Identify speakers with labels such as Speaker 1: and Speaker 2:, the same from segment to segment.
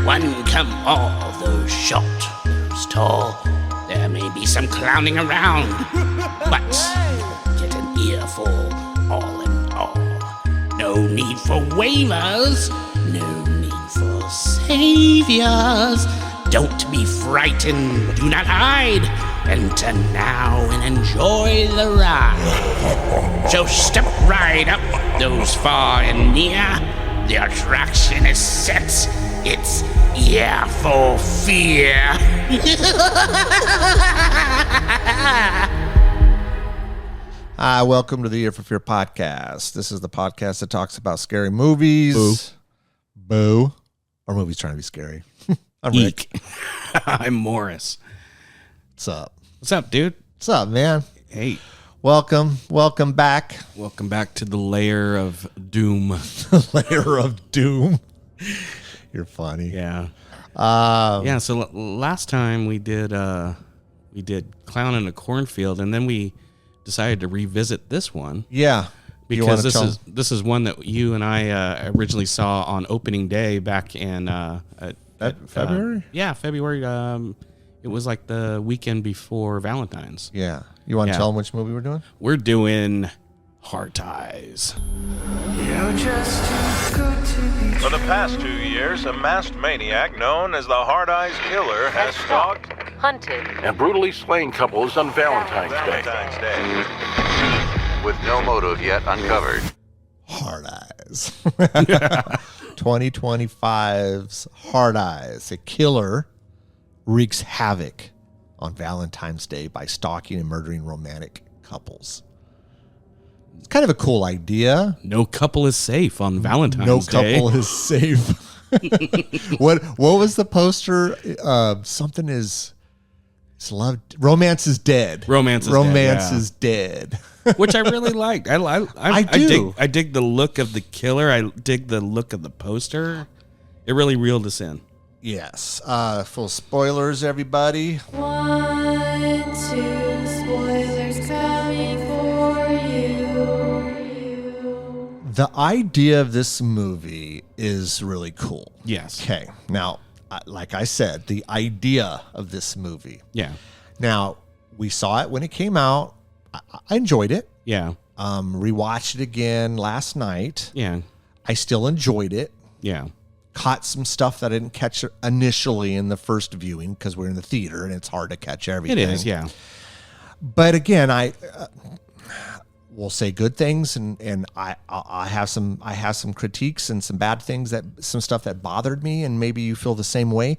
Speaker 1: One come all, those short, those tall. There may be some clowning around, but get an earful all in all. No need for waivers, no need for saviors. Don't be frightened, do not hide. Enter now and enjoy the ride. So step right up, those far and near. The attraction is set. It's yeah for fear.
Speaker 2: Hi, welcome to the Ear for Fear podcast. This is the podcast that talks about scary movies. Boo. Or movies trying to be scary. I'm Rick.
Speaker 3: I'm Morris.
Speaker 2: What's up?
Speaker 3: What's up, dude?
Speaker 2: What's up, man?
Speaker 3: Hey.
Speaker 2: Welcome back.
Speaker 3: Welcome back to the layer of doom.
Speaker 2: Layer of doom. You're funny.
Speaker 3: Yeah. So last time we did Clown in a Cornfield, and then we decided to revisit this one.
Speaker 2: Yeah.
Speaker 3: Because this is one that you and I originally saw on opening day back in
Speaker 2: February?
Speaker 3: February. It was like the weekend before Valentine's.
Speaker 2: Yeah. You want to tell them which movie we're doing?
Speaker 3: We're doing Heart Eyes.
Speaker 4: For the past 2 years, a masked maniac known as the Heart Eyes Killer has stalked,
Speaker 5: hunted,
Speaker 6: and brutally slain couples on Valentine's Day.
Speaker 7: With no motive yet uncovered.
Speaker 2: Heart Eyes. 2025's Heart Eyes. A killer wreaks havoc on Valentine's Day by stalking and murdering romantic couples. It's kind of a cool idea.
Speaker 3: No couple is safe on Valentine's Day.
Speaker 2: No couple is safe. What was the poster? Something is loved. Romance is dead.
Speaker 3: Romance
Speaker 2: is dead.
Speaker 3: Which I really liked. I dig the look of the killer. I dig the look of the poster. It really reeled us in.
Speaker 2: Yes. Full spoilers, everybody.
Speaker 8: 1, 2, spoilers coming for you.
Speaker 2: The idea of this movie is really cool.
Speaker 3: Yes.
Speaker 2: Okay. Now, like I said, the idea of this movie.
Speaker 3: Yeah.
Speaker 2: Now, we saw it when it came out. I enjoyed it.
Speaker 3: Yeah.
Speaker 2: Rewatched it again last night.
Speaker 3: Yeah.
Speaker 2: I still enjoyed it.
Speaker 3: Yeah.
Speaker 2: Caught some stuff that I didn't catch initially in the first viewing because we're in the theater and it's hard to catch everything.
Speaker 3: It is, yeah.
Speaker 2: But again, I will say good things and I have some critiques and some bad things, some stuff that bothered me, and maybe you feel the same way.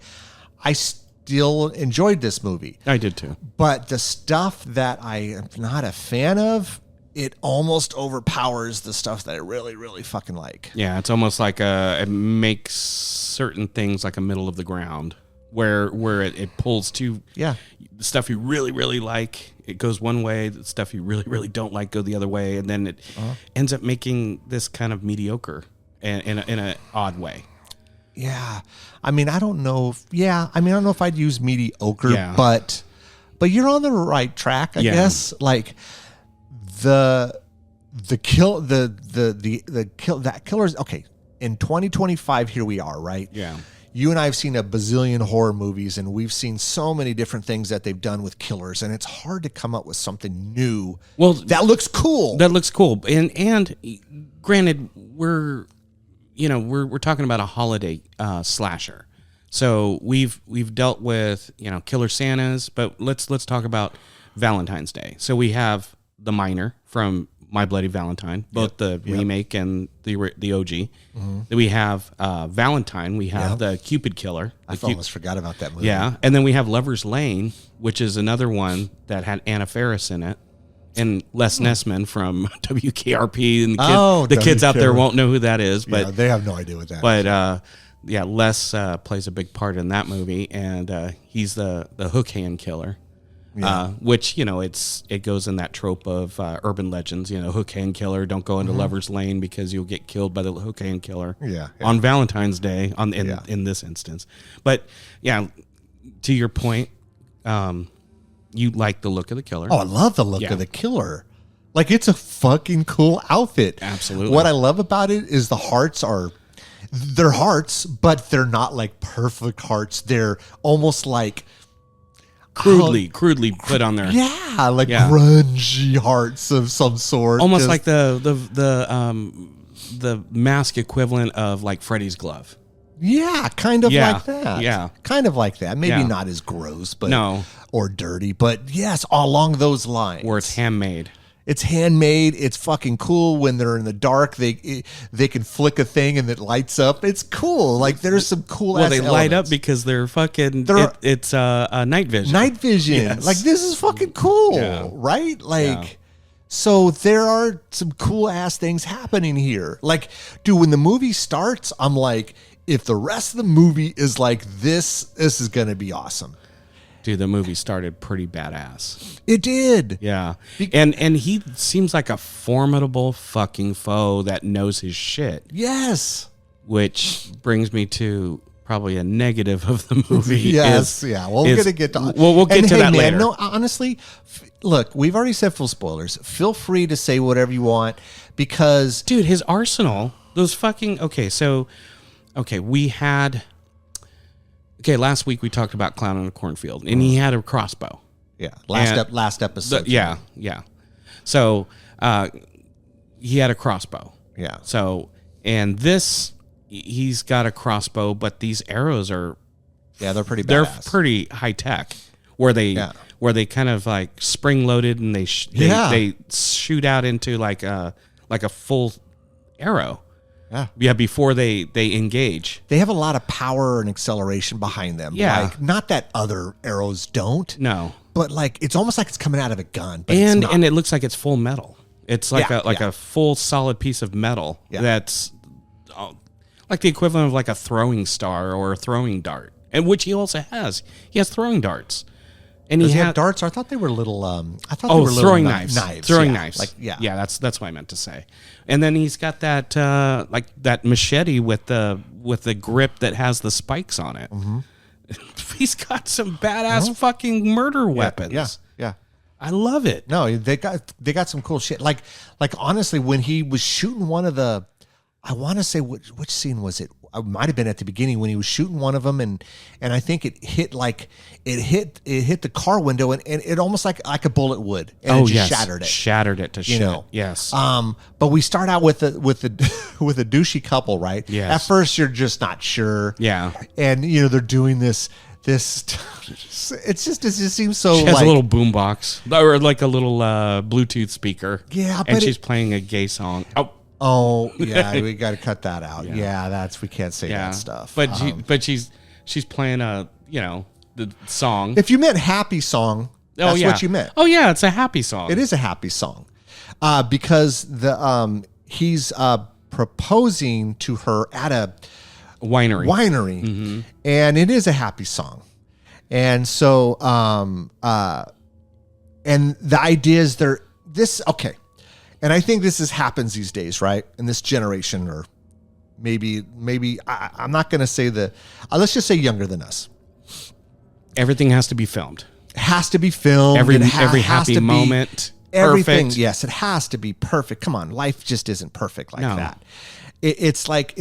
Speaker 2: I still enjoyed this movie.
Speaker 3: I did too.
Speaker 2: But the stuff that I am not a fan of, it almost overpowers the stuff that I really, really fucking like.
Speaker 3: Yeah, it's almost like it makes certain things like a middle of the ground where it pulls to the stuff you really, really like. It goes one way, the stuff you really, really don't like go the other way, and then it ends up making this kind of mediocre in an odd way.
Speaker 2: Yeah. I mean, I don't know if I'd use mediocre, but you're on the right track, I guess. Like that killer's okay. In 2025, here we are, right?
Speaker 3: Yeah.
Speaker 2: You and I have seen a bazillion horror movies, and we've seen so many different things that they've done with killers, and it's hard to come up with something new.
Speaker 3: Well,
Speaker 2: that looks cool.
Speaker 3: And granted, we're talking about a holiday slasher. So we've dealt with, Killer Santas, but let's talk about Valentine's Day. So we have the Miner from My Bloody Valentine, both the remake and the OG. Mm-hmm. Then we have Valentine. We have the Cupid killer.
Speaker 2: I almost forgot about that movie.
Speaker 3: Yeah, and then we have Lover's Lane, which is another one that had Anna Faris in it, and Les Nessman from WKRP. And the kids out there won't know who that is, but
Speaker 2: they have no idea what that is.
Speaker 3: But Les plays a big part in that movie, and he's the hook hand killer. Yeah. Which, it goes in that trope of urban legends, hook hand killer, don't go into Lover's Lane because you'll get killed by the hook hand killer on Valentine's Day in this instance. But to your point, you like the look of the killer.
Speaker 2: Oh, I love the look of the killer. Like, it's a fucking cool outfit.
Speaker 3: Absolutely.
Speaker 2: What I love about it is the hearts are they're hearts, but they're not like perfect hearts. They're almost like
Speaker 3: crudely put on there.
Speaker 2: Yeah, like grungy hearts of some sort.
Speaker 3: Almost like the mask equivalent of like Freddy's glove.
Speaker 2: Yeah, kind of like that.
Speaker 3: Yeah.
Speaker 2: Kind of like that. Maybe not as gross, but or dirty, but yes, along those lines.
Speaker 3: Where it's handmade.
Speaker 2: It's handmade. It's fucking cool when they're in the dark. They can flick a thing and it lights up. It's cool. Like there's some cool.
Speaker 3: Well, they light up because they're fucking. It's night vision.
Speaker 2: Night vision. Yes. Like this is fucking cool, right? Like, so there are some cool ass things happening here. Like, dude, when the movie starts, I'm like, if the rest of the movie is like this, this is gonna be awesome.
Speaker 3: Dude, the movie started pretty badass.
Speaker 2: It did.
Speaker 3: Yeah. And he seems like a formidable fucking foe that knows his shit.
Speaker 2: Yes.
Speaker 3: Which brings me to probably a negative of the movie.
Speaker 2: Yes. We're going to get to
Speaker 3: we'll get to that later.
Speaker 2: No, honestly, look, we've already said full spoilers. Feel free to say whatever you want because...
Speaker 3: Dude, his arsenal, those fucking... last week we talked about Clown in a Cornfield, and he had a crossbow.
Speaker 2: Yeah, last episode.
Speaker 3: Yeah. So he had a crossbow.
Speaker 2: Yeah.
Speaker 3: So, and this, he's got a crossbow, but these arrows are...
Speaker 2: Yeah, they're pretty badass.
Speaker 3: They're pretty high tech, where they kind of like spring loaded and they shoot out into like a full arrow. Yeah, before they engage.
Speaker 2: They have a lot of power and acceleration behind them.
Speaker 3: Yeah.
Speaker 2: Like, not that other arrows don't.
Speaker 3: No.
Speaker 2: But like it's almost like it's coming out of a gun. But
Speaker 3: and
Speaker 2: it's not.
Speaker 3: And it looks like it's full metal. It's like a full solid piece of metal that's like the equivalent of like a throwing star or a throwing dart. And which he also has. He has throwing darts. And
Speaker 2: he had darts. I thought they were little. They were
Speaker 3: throwing
Speaker 2: little
Speaker 3: knives. Throwing knives.
Speaker 2: Like
Speaker 3: that's what I meant to say. And then he's got that like that machete with the grip that has the spikes on it.
Speaker 2: Mm-hmm.
Speaker 3: He's got some badass fucking murder weapons.
Speaker 2: Yeah.
Speaker 3: I love it.
Speaker 2: No, they got some cool shit. Like honestly, when he was shooting one of the, I want to say which scene was it? It might have been at the beginning when he was shooting one of them, and I think it hit the car window, and it almost like a bullet would, and it just
Speaker 3: shattered it to shit. Yes.
Speaker 2: But we start out with a douchey couple, right?
Speaker 3: Yes.
Speaker 2: At first, you're just not sure.
Speaker 3: Yeah.
Speaker 2: And they're doing this. It just seems so.
Speaker 3: She has a little boombox or like a little Bluetooth speaker.
Speaker 2: Yeah,
Speaker 3: and she's playing a gay song.
Speaker 2: Oh yeah, we got to cut that out. Yeah, we can't say that stuff.
Speaker 3: But she's playing the song.
Speaker 2: If you meant happy song, that's what you meant.
Speaker 3: Oh yeah, it's a happy song.
Speaker 2: It is a happy song, because he's proposing to her at a
Speaker 3: winery,
Speaker 2: mm-hmm. And it is a happy song, and so and the idea is okay. And I think this happens these days, right? In this generation, or maybe I'm not going to say let's just say younger than us.
Speaker 3: Everything has to be filmed.
Speaker 2: It has to be filmed.
Speaker 3: Every happy moment.
Speaker 2: Everything,
Speaker 3: perfect.
Speaker 2: yes, it has to be perfect. Come on, life just isn't perfect like that. It's like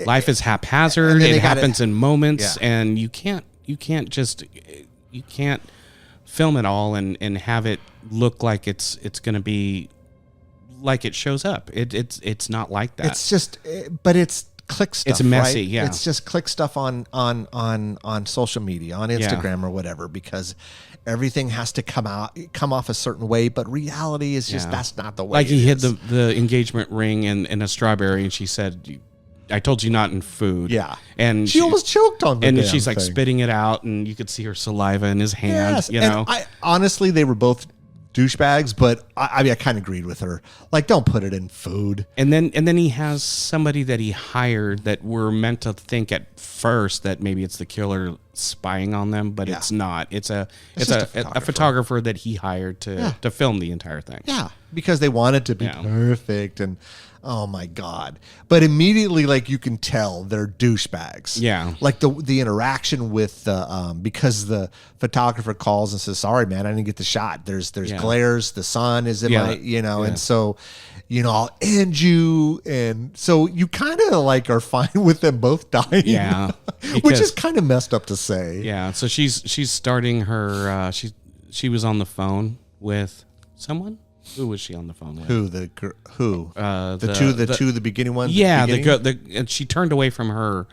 Speaker 3: life is haphazard. It happens in moments, and you can't film it all and have it look like it's going to be like it shows up. It's not like that.
Speaker 2: It's just, but it's click stuff.
Speaker 3: It's messy,
Speaker 2: right?
Speaker 3: yeah.
Speaker 2: It's just click stuff on social media, on Instagram or whatever, because everything has to come off a certain way. But reality is just that's not the way.
Speaker 3: Like he hid the engagement ring in a strawberry, and she said, I told you not in food.
Speaker 2: Yeah.
Speaker 3: And
Speaker 2: she almost choked on the
Speaker 3: and
Speaker 2: damn
Speaker 3: she's like
Speaker 2: thing.
Speaker 3: spitting it out, and you could see her saliva in his hand.
Speaker 2: Yes. And honestly, they were both douchebags, but I kind of agreed with her. Like, don't put it in food.
Speaker 3: And then he has somebody that he hired that we're meant to think at first that maybe it's the killer spying on them, but it's not. It's a photographer that he hired to film the entire thing.
Speaker 2: Yeah, because they want it to be perfect, and oh my God. But immediately, like, you can tell they're douchebags.
Speaker 3: Yeah.
Speaker 2: Like the interaction with because the photographer calls and says, sorry, man, I didn't get the shot. There's glares. The sun is in my, and so I'll end you. And so you kind of like are fine with them both dying.
Speaker 3: Yeah.
Speaker 2: Which is kind of messed up to say.
Speaker 3: Yeah. So she's starting her, she was on the phone with someone. Who was she on the phone with?
Speaker 2: Who? The beginning ones?
Speaker 3: Yeah.
Speaker 2: The beginning?
Speaker 3: And she turned away from her,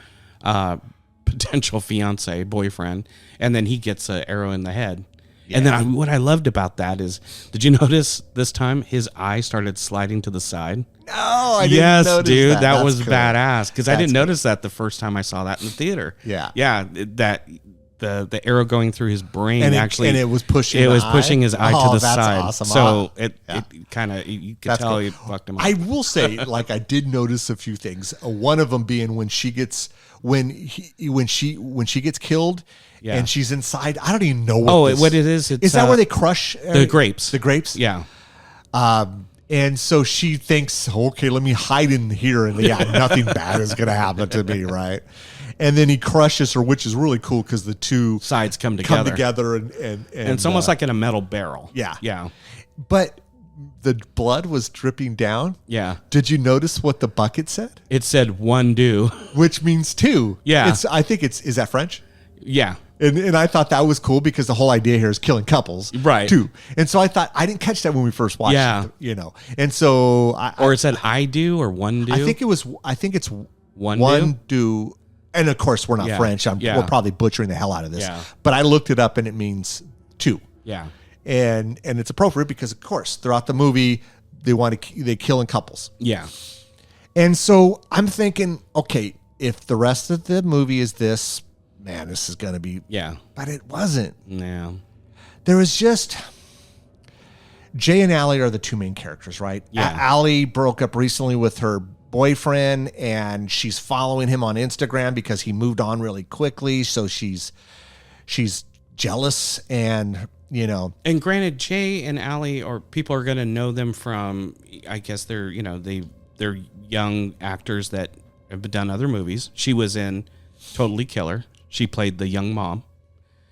Speaker 3: potential fiance, boyfriend. And then he gets an arrow in the head. Yeah. And then what I loved about that is, did you notice this time his eye started sliding to the side?
Speaker 2: No, I didn't notice
Speaker 3: dude, that
Speaker 2: That's
Speaker 3: was
Speaker 2: cool.
Speaker 3: badass because I didn't notice that the first time I saw that in the theater.
Speaker 2: Yeah,
Speaker 3: yeah, that the arrow going through his brain
Speaker 2: and
Speaker 3: it
Speaker 2: was pushing
Speaker 3: his eye to the side.
Speaker 2: Awesome.
Speaker 3: So it kind of you could tell it fucked him up.
Speaker 2: I will say, like, I did notice a few things. One of them being when she gets killed. Yeah. And she's inside. I don't even know
Speaker 3: what it is.
Speaker 2: Is that where they crush
Speaker 3: the grapes?
Speaker 2: The grapes?
Speaker 3: Yeah.
Speaker 2: And so she thinks, okay, let me hide in here, and nothing bad is going to happen to me, right? And then he crushes her, which is really cool because the two
Speaker 3: sides come together,
Speaker 2: and
Speaker 3: it's almost like in a metal barrel.
Speaker 2: Yeah,
Speaker 3: yeah.
Speaker 2: But the blood was dripping down.
Speaker 3: Yeah.
Speaker 2: Did you notice what the bucket said?
Speaker 3: It said "one do,"
Speaker 2: which means two.
Speaker 3: Yeah.
Speaker 2: I think is that French?
Speaker 3: Yeah.
Speaker 2: And I thought that was cool because the whole idea here is killing couples.
Speaker 3: Right.
Speaker 2: Too. And so I thought, I didn't catch that when we first watched it, And so
Speaker 3: it said I do or one do.
Speaker 2: I think it's one do. And of course we're not French. We're probably butchering the hell out of this.
Speaker 3: Yeah.
Speaker 2: But I looked it up and it means two.
Speaker 3: Yeah.
Speaker 2: And it's appropriate because of course throughout the movie they kill in couples.
Speaker 3: Yeah.
Speaker 2: And so I'm thinking, okay, if the rest of the movie is this, man, this is going to be...
Speaker 3: Yeah.
Speaker 2: But it wasn't.
Speaker 3: Yeah.
Speaker 2: There was just... Jay and Allie are the two main characters, right?
Speaker 3: Yeah.
Speaker 2: Allie broke up recently with her boyfriend, and she's following him on Instagram because he moved on really quickly. So she's jealous and,
Speaker 3: And granted, Jay and Allie, or people are going to know them from, I guess they're young actors that have done other movies. She was in Totally Killer. She played the young mom.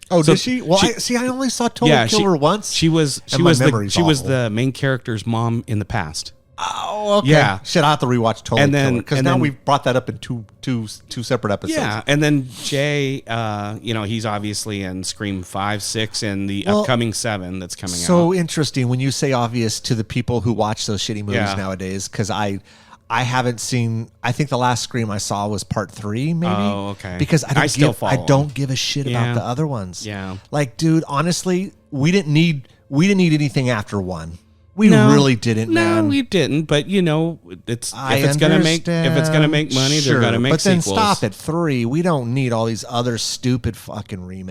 Speaker 2: Oh, did she? Well, I only saw Total Killer once.
Speaker 3: She was the main character's mom in the past.
Speaker 2: Oh, okay.
Speaker 3: Yeah.
Speaker 2: Shit, I have to rewatch Total Killer because now we've brought that up in two separate episodes.
Speaker 3: Yeah, and then Jay, he's obviously in Scream 5, 6, and the upcoming 7 that's coming out.
Speaker 2: So interesting when you say obvious to the people who watch those shitty movies nowadays, because I haven't seen. I think the last Scream I saw was part 3, maybe.
Speaker 3: Oh, okay.
Speaker 2: Because I don't give a shit about the other ones.
Speaker 3: Yeah.
Speaker 2: Like, dude, honestly, we didn't need anything after 1. We really didn't, man.
Speaker 3: No, we didn't. But if it's gonna make money, they're gonna make sequels.
Speaker 2: But then stop at 3. We don't need all these other stupid fucking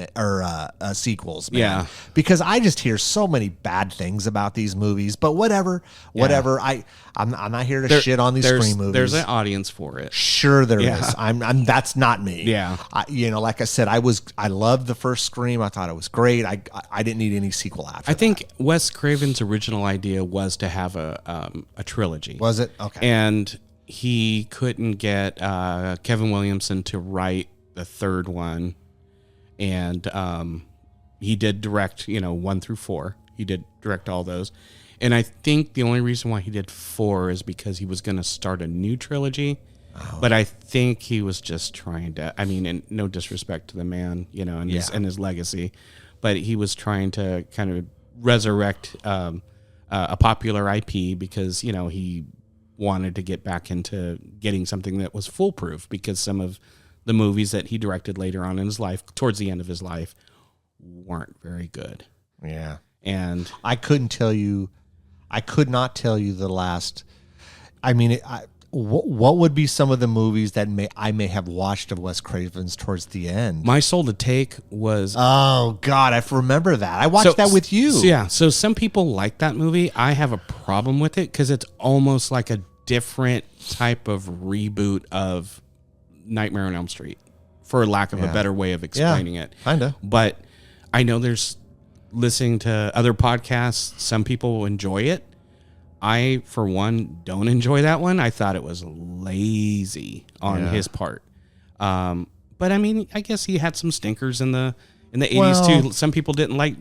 Speaker 2: sequels, man.
Speaker 3: Yeah.
Speaker 2: Because I just hear so many bad things about these movies. But whatever. I'm not here to shit on these Scream movies.
Speaker 3: There's an audience for it.
Speaker 2: Sure, there is. I'm. That's not me.
Speaker 3: Yeah.
Speaker 2: Like I said, I loved the first Scream. I thought it was great. I didn't need any sequel after.
Speaker 3: I think Wes Craven's original idea was to have a trilogy.
Speaker 2: Was it? Okay.
Speaker 3: And he couldn't get Kevin Williamson to write the third one, and he did direct 1 through 4. He did direct all those. And I think the only reason why he did 4 is because he was going to start a new trilogy. Oh. But I think he was just trying to, and no disrespect to the man, and his legacy, but he was trying to kind of resurrect a popular IP because, he wanted to get back into getting something that was foolproof, because some of the movies that he directed later on in his life, towards the end of his life, weren't very good.
Speaker 2: Yeah.
Speaker 3: And
Speaker 2: I could not tell you the last. What would be some of the movies that I may have watched of Wes Craven's towards the end?
Speaker 3: My Soul to Take was.
Speaker 2: Oh God, I remember that. I watched that with you.
Speaker 3: So some people like that movie. I have a problem with it because it's almost like a different type of reboot of Nightmare on Elm Street, for lack of a better way of explaining it.
Speaker 2: Kinda.
Speaker 3: But I know there's. Listening to other podcasts, some people will enjoy it. I, for one, don't enjoy that one. I thought it was lazy on his part. But I guess he had some stinkers in the in the 80s too. Some people didn't like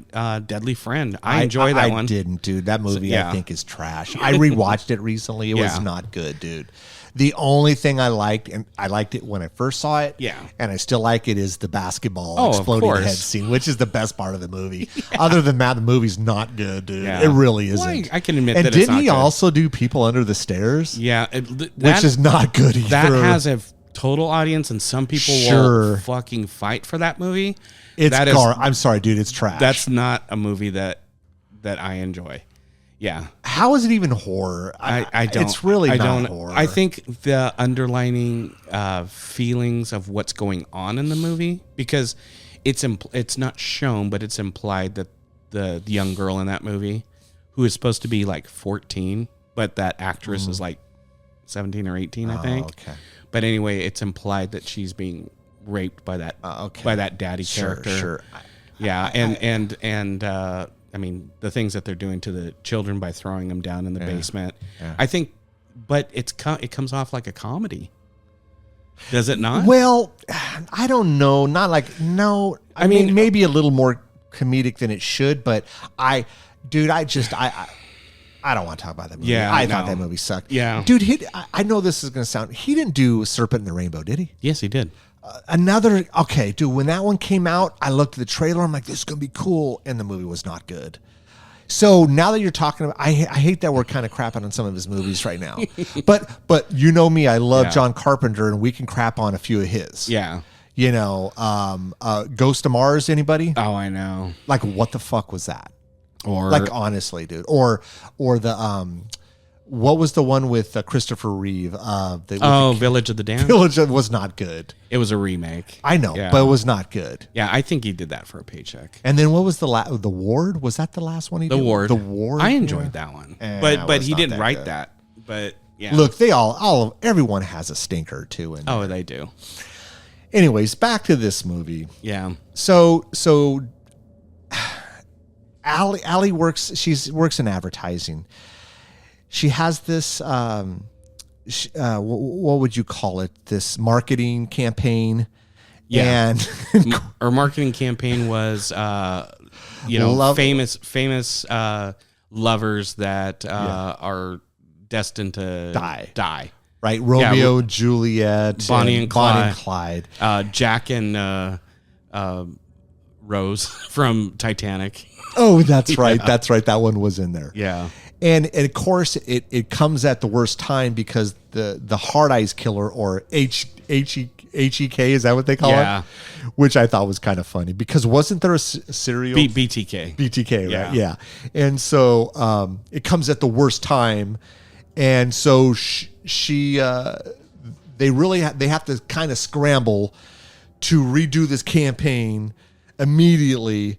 Speaker 3: Deadly Friend. I enjoy that one.
Speaker 2: I didn't, dude. That movie
Speaker 3: Yeah.
Speaker 2: I think is trash. I rewatched it recently. It was
Speaker 3: Yeah.
Speaker 2: not good, dude. The only thing I liked, and I liked it when I first saw it,
Speaker 3: Yeah.
Speaker 2: and I still like it, is the basketball
Speaker 3: Oh, of
Speaker 2: exploding
Speaker 3: course.
Speaker 2: head scene, which is the best part of the movie. Other than that, the movie's not good, dude.
Speaker 3: Yeah.
Speaker 2: It really isn't.
Speaker 3: Well, I can admit
Speaker 2: and
Speaker 3: that it's
Speaker 2: didn't
Speaker 3: not
Speaker 2: he
Speaker 3: good.
Speaker 2: also do People Under the Stairs?
Speaker 3: Yeah,
Speaker 2: Which is not good either.
Speaker 3: That has a total audience, and some people
Speaker 2: Sure.
Speaker 3: will fucking fight for that movie.
Speaker 2: It's
Speaker 3: That is-
Speaker 2: I'm sorry, dude. It's trash.
Speaker 3: That's not a movie that I enjoy. Yeah,
Speaker 2: How is it even horror?
Speaker 3: I don't.
Speaker 2: It's really
Speaker 3: I
Speaker 2: not
Speaker 3: don't.
Speaker 2: horror.
Speaker 3: I think the underlining feelings of what's going on in the movie, because it's not shown, but it's implied that the young girl in that movie, who is supposed to be like 14, but that actress is like 17 or 18, I think.
Speaker 2: okay.
Speaker 3: But anyway, it's implied that she's being raped by that by that daddy character.
Speaker 2: Sure.
Speaker 3: Yeah, and I mean, the things that they're doing to the children by throwing them down in the basement.
Speaker 2: Yeah.
Speaker 3: I think, but it comes off like a comedy. Does it not?
Speaker 2: Well, I don't know. Not like, no. I mean, maybe a little more comedic than it should, but I don't want to talk about that movie.
Speaker 3: Yeah,
Speaker 2: I thought
Speaker 3: no.
Speaker 2: that movie sucked.
Speaker 3: Yeah.
Speaker 2: Dude, I know this is going to sound, he didn't do Serpent in the Rainbow, did he?
Speaker 3: Yes, he did.
Speaker 2: Okay, dude, when that one came out, I looked at the trailer, I'm like, this is going to be cool, and the movie was not good. So now that you're talking about, I hate that we're kind of crapping on some of his movies right now. but you know me, I love John Carpenter, and we can crap on a few of his.
Speaker 3: Yeah.
Speaker 2: You know, Ghost of Mars, anybody?
Speaker 3: Oh, I know.
Speaker 2: Like, what the fuck was that?
Speaker 3: Or
Speaker 2: Like, honestly, dude. Or the what was the one with Christopher Reeve?
Speaker 3: Village of the Damned.
Speaker 2: Village was not good.
Speaker 3: It was a remake.
Speaker 2: I know,
Speaker 3: Yeah.
Speaker 2: but it was not good.
Speaker 3: Yeah, I think he did that for a paycheck.
Speaker 2: And then what was the Ward? Was that the last one he
Speaker 3: The
Speaker 2: did?
Speaker 3: Ward.
Speaker 2: The Ward.
Speaker 3: I enjoyed that one,
Speaker 2: that
Speaker 3: but
Speaker 2: was
Speaker 3: he
Speaker 2: not
Speaker 3: didn't
Speaker 2: that
Speaker 3: write
Speaker 2: good.
Speaker 3: that. But yeah.
Speaker 2: Look, everyone has a stinker too. And
Speaker 3: Oh, they do.
Speaker 2: anyways, back to this movie.
Speaker 3: Yeah.
Speaker 2: So Allie works in advertising. She has this what would you call it? This marketing campaign.
Speaker 3: Yeah.
Speaker 2: And
Speaker 3: Our marketing campaign was, famous lovers that are destined to die.
Speaker 2: Right, Romeo, Juliet,
Speaker 3: Bonnie and
Speaker 2: Clyde.
Speaker 3: Jack and Rose from Titanic.
Speaker 2: Oh, that's right. That's right. That one was in there.
Speaker 3: Yeah.
Speaker 2: And of course, it comes at the worst time because the Hard Eyes Killer, or HEK, is that what they call it? Which I thought was kind of funny because wasn't there a serial
Speaker 3: BTK?
Speaker 2: BTK, right? Yeah. And so it comes at the worst time, and so they have to kind of scramble to redo this campaign immediately.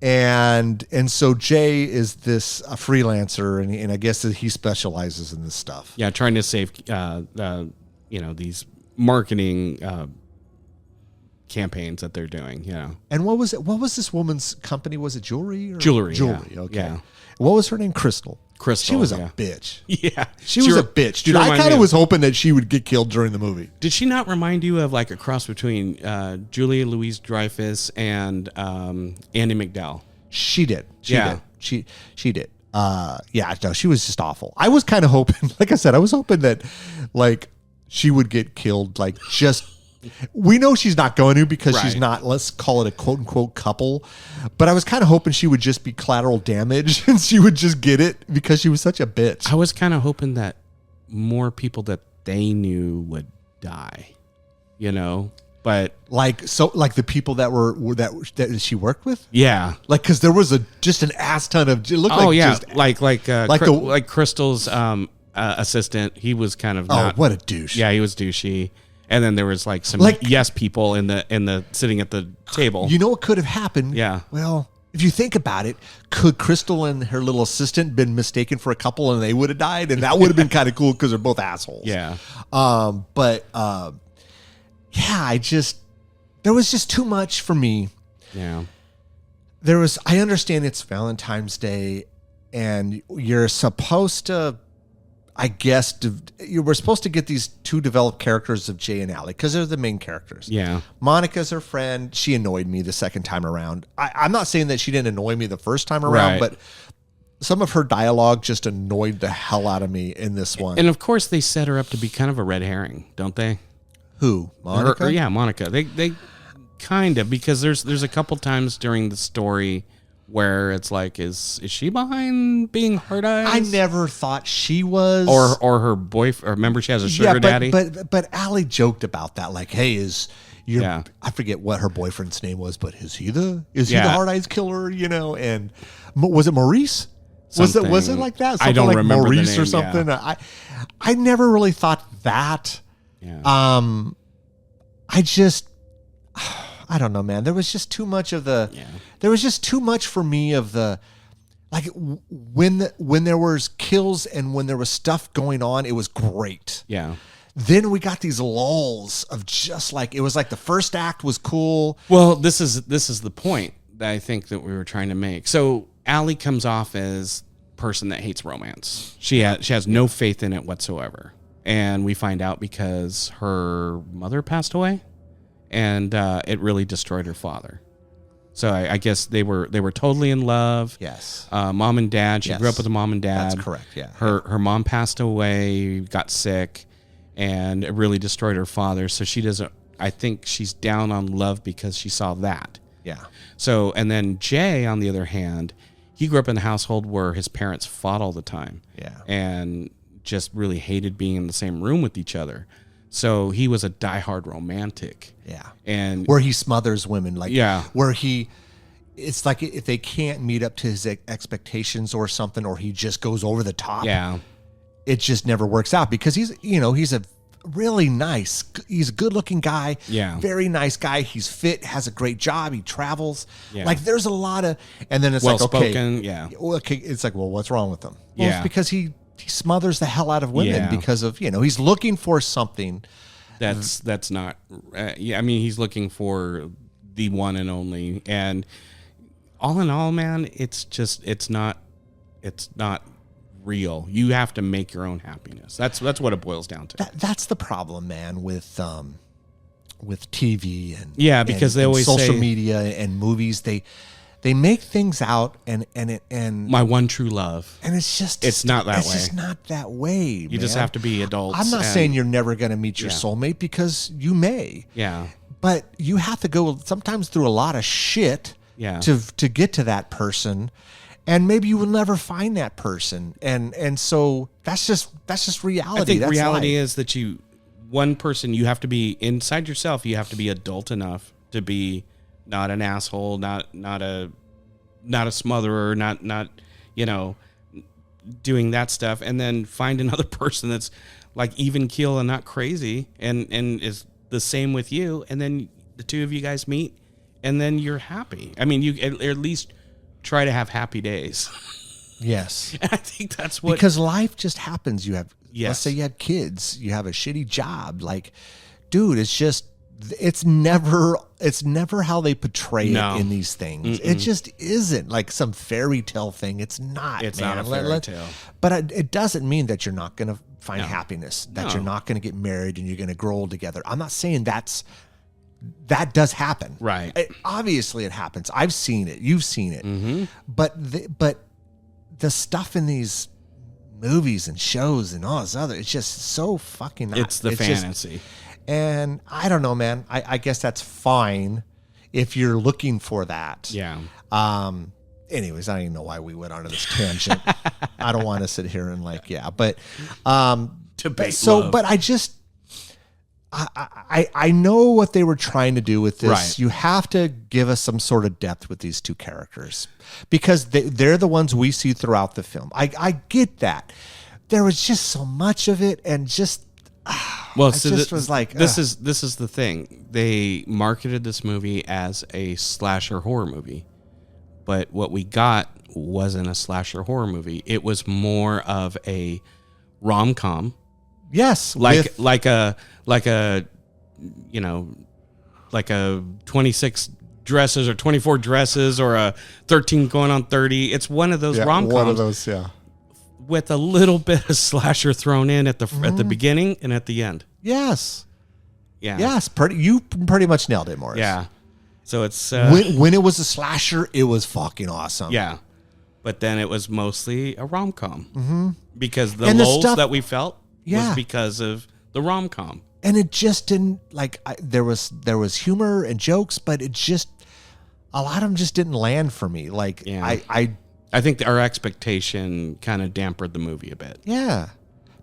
Speaker 2: And so Jay is this a freelancer, and I guess that he specializes in this stuff.
Speaker 3: Yeah, trying to save these marketing campaigns that they're doing.
Speaker 2: And what was it? What was this woman's company? Was it jewelry?
Speaker 3: Jewelry.
Speaker 2: Jewelry.
Speaker 3: Yeah.
Speaker 2: Okay.
Speaker 3: Yeah.
Speaker 2: What was her name? Crystal.
Speaker 3: Crystal.
Speaker 2: She was
Speaker 3: yeah.
Speaker 2: a bitch.
Speaker 3: Yeah.
Speaker 2: She was a bitch, dude. I kind of was hoping that she would get killed during the movie.
Speaker 3: Did she not remind you of like a cross between Julia Louis-Dreyfus and Andie MacDowell?
Speaker 2: She did. She did. She did. No, she was just awful. I was kind of hoping, like I said, I was hoping that like she would get killed, like just. We know she's not going to because she's not, let's call it a quote unquote couple. But I was kind of hoping she would just be collateral damage and she would just get it because she was such a bitch.
Speaker 3: I was kind of hoping that more people that they knew would die, but
Speaker 2: like the people that that she worked with.
Speaker 3: Yeah.
Speaker 2: Like, cause there was just an ass ton of, it looked
Speaker 3: like Crystal's assistant. He was kind of,
Speaker 2: what a douche.
Speaker 3: Yeah. He was douchey. And then there was like some yes people in the sitting at the table.
Speaker 2: You know what could have happened?
Speaker 3: Yeah.
Speaker 2: Well, if you think about it, could Crystal and her little assistant been mistaken for a couple and they would have died? And that would have been kind of cool because they're both assholes.
Speaker 3: Yeah.
Speaker 2: There was just too much for me.
Speaker 3: Yeah.
Speaker 2: I understand it's Valentine's Day and you're supposed to, I guess you were supposed to get these two developed characters of Jay and Allie because they're the main characters.
Speaker 3: Yeah.
Speaker 2: Monica's her friend. She annoyed me the second time around. I'm not saying that she didn't annoy me the first time around,
Speaker 3: Right.
Speaker 2: but some of her dialogue just annoyed the hell out of me in this one.
Speaker 3: And of course, they set her up to be kind of a red herring, don't they?
Speaker 2: Who? Monica?
Speaker 3: Yeah, Monica. They kind of, because there's a couple times during the story where it's like, is she behind being Hard Eyes?
Speaker 2: I never thought she was.
Speaker 3: Or her boyfriend. Or remember, she has a sugar daddy.
Speaker 2: But Allie joked about that. Like, hey,
Speaker 3: Yeah.
Speaker 2: I forget what her boyfriend's name was, but is he the
Speaker 3: Yeah.
Speaker 2: Hard Eyes killer? You know, and was it Maurice? Was it
Speaker 3: Something.
Speaker 2: like that?
Speaker 3: I don't
Speaker 2: like
Speaker 3: remember the
Speaker 2: Maurice or
Speaker 3: name,
Speaker 2: something.
Speaker 3: yeah.
Speaker 2: I never really thought that.
Speaker 3: Yeah.
Speaker 2: I don't know, man. There was just too much of the.
Speaker 3: Yeah.
Speaker 2: There was just too much for me of the, like when there was kills and when there was stuff going on, it was great.
Speaker 3: Yeah.
Speaker 2: Then we got these lulls of just like it was like the first act was cool.
Speaker 3: Well, this is the point that I think that we were trying to make. So Allie comes off as person that hates romance. She has no faith in it whatsoever, and we find out because her mother passed away, and it really destroyed her father. So I guess they were totally in love.
Speaker 2: Yes.
Speaker 3: Mom and dad. She
Speaker 2: Yes.
Speaker 3: grew up with a mom and dad.
Speaker 2: That's correct. Yeah.
Speaker 3: Her mom passed away, got sick, and it really destroyed her father. So she doesn't. I think she's down on love because she saw that.
Speaker 2: Yeah.
Speaker 3: So, and then Jay, on the other hand, he grew up in a household where his parents fought all the time.
Speaker 2: Yeah.
Speaker 3: And just really hated being in the same room with each other. So he was a diehard romantic.
Speaker 2: Yeah.
Speaker 3: And
Speaker 2: Where he smothers women, like
Speaker 3: Yeah.
Speaker 2: where it's like if they can't meet up to his expectations or something, or he just goes over the top.
Speaker 3: yeah,
Speaker 2: It just never works out because he's a really nice, he's a good looking guy.
Speaker 3: Yeah.
Speaker 2: Very nice guy. He's fit, has a great job. He travels.
Speaker 3: Yeah.
Speaker 2: Like there's a lot of, and then it's like, okay,
Speaker 3: well-spoken, yeah.
Speaker 2: well, okay. It's like, well, what's wrong with him? Well,
Speaker 3: Yeah.
Speaker 2: it's because he smothers the hell out of women
Speaker 3: Yeah.
Speaker 2: because of, he's looking for something.
Speaker 3: that's not. Yeah, I mean, he's looking for the one and only. And all in all, man, it's not real. You have to make your own happiness. That's what it boils down to.
Speaker 2: That's the problem, man, with TV and
Speaker 3: Yeah, because they always
Speaker 2: social
Speaker 3: say-
Speaker 2: media and movies. They make things out and
Speaker 3: My one true love.
Speaker 2: and it's just
Speaker 3: It's not that
Speaker 2: it's
Speaker 3: way.
Speaker 2: just not that way.
Speaker 3: You just have to be adults.
Speaker 2: I'm not
Speaker 3: and-
Speaker 2: saying you're never going to meet your
Speaker 3: Yeah.
Speaker 2: soulmate because you may.
Speaker 3: Yeah.
Speaker 2: But you have to go sometimes through a lot of shit
Speaker 3: Yeah.
Speaker 2: to get to that person. And maybe you will never find that person. And so that's just reality.
Speaker 3: I think
Speaker 2: that's
Speaker 3: reality
Speaker 2: life.
Speaker 3: is that one person, you have to be inside yourself. You have to be adult enough to be not an asshole, not a smotherer, not doing that stuff, and then find another person that's like even keel and not crazy, and is the same with you, and then the two of you guys meet, and then you're happy. I mean, you at least try to have happy days.
Speaker 2: Yes.
Speaker 3: And I think that's what
Speaker 2: Because life just happens. You have,
Speaker 3: Yes.
Speaker 2: let's say you had kids, you have a shitty job. Like, dude, it's never how they portray
Speaker 3: No.
Speaker 2: it in these things. It just isn't like some fairy tale thing. It's not.
Speaker 3: It's
Speaker 2: man.
Speaker 3: not a fairy tale.
Speaker 2: But it doesn't mean that you're not going to find
Speaker 3: No.
Speaker 2: happiness, that
Speaker 3: No.
Speaker 2: you're not going to get married and you're going to grow old together. I'm not saying that does happen.
Speaker 3: Right.
Speaker 2: Obviously, it happens. I've seen it. You've seen it.
Speaker 3: Mm-hmm.
Speaker 2: But the stuff in these movies and shows and all this other, it's just so fucking not.
Speaker 3: It's the
Speaker 2: just-
Speaker 3: fantasy.
Speaker 2: and I don't know, man. I guess that's fine if you're looking for that.
Speaker 3: Yeah.
Speaker 2: Anyways, I don't even know why we went onto this tangent. I don't want to sit here and but
Speaker 3: Debate
Speaker 2: so,
Speaker 3: love.
Speaker 2: but I know what they were trying to do with this.
Speaker 3: Right.
Speaker 2: You have to give us some sort of depth with these two characters because they're the ones we see throughout the film. I get that. There was just so much of it, and just
Speaker 3: Well,
Speaker 2: I just was like,
Speaker 3: this
Speaker 2: ugh.
Speaker 3: is the thing. They marketed this movie as a slasher horror movie, but what we got wasn't a slasher horror movie. It was more of a rom-com,
Speaker 2: yes,
Speaker 3: like
Speaker 2: with-
Speaker 3: a 26 dresses or 24 dresses or a 13 going on 30. It's one of those rom-coms.
Speaker 2: yeah.
Speaker 3: with a little bit of slasher thrown in at the beginning and at the end.
Speaker 2: Yes.
Speaker 3: Yeah.
Speaker 2: Yes. You pretty much nailed it, Morris.
Speaker 3: Yeah. So it's
Speaker 2: when it was a slasher, it was fucking awesome.
Speaker 3: yeah, but then it was mostly a rom-com because the
Speaker 2: And the
Speaker 3: lulls
Speaker 2: stuff-
Speaker 3: that we felt
Speaker 2: Yeah.
Speaker 3: was because of the rom-com.
Speaker 2: And it just didn't there was humor and jokes, but it just a lot of them just didn't land for me. Like
Speaker 3: Yeah. I think our expectation kind of dampened the movie a bit.
Speaker 2: yeah,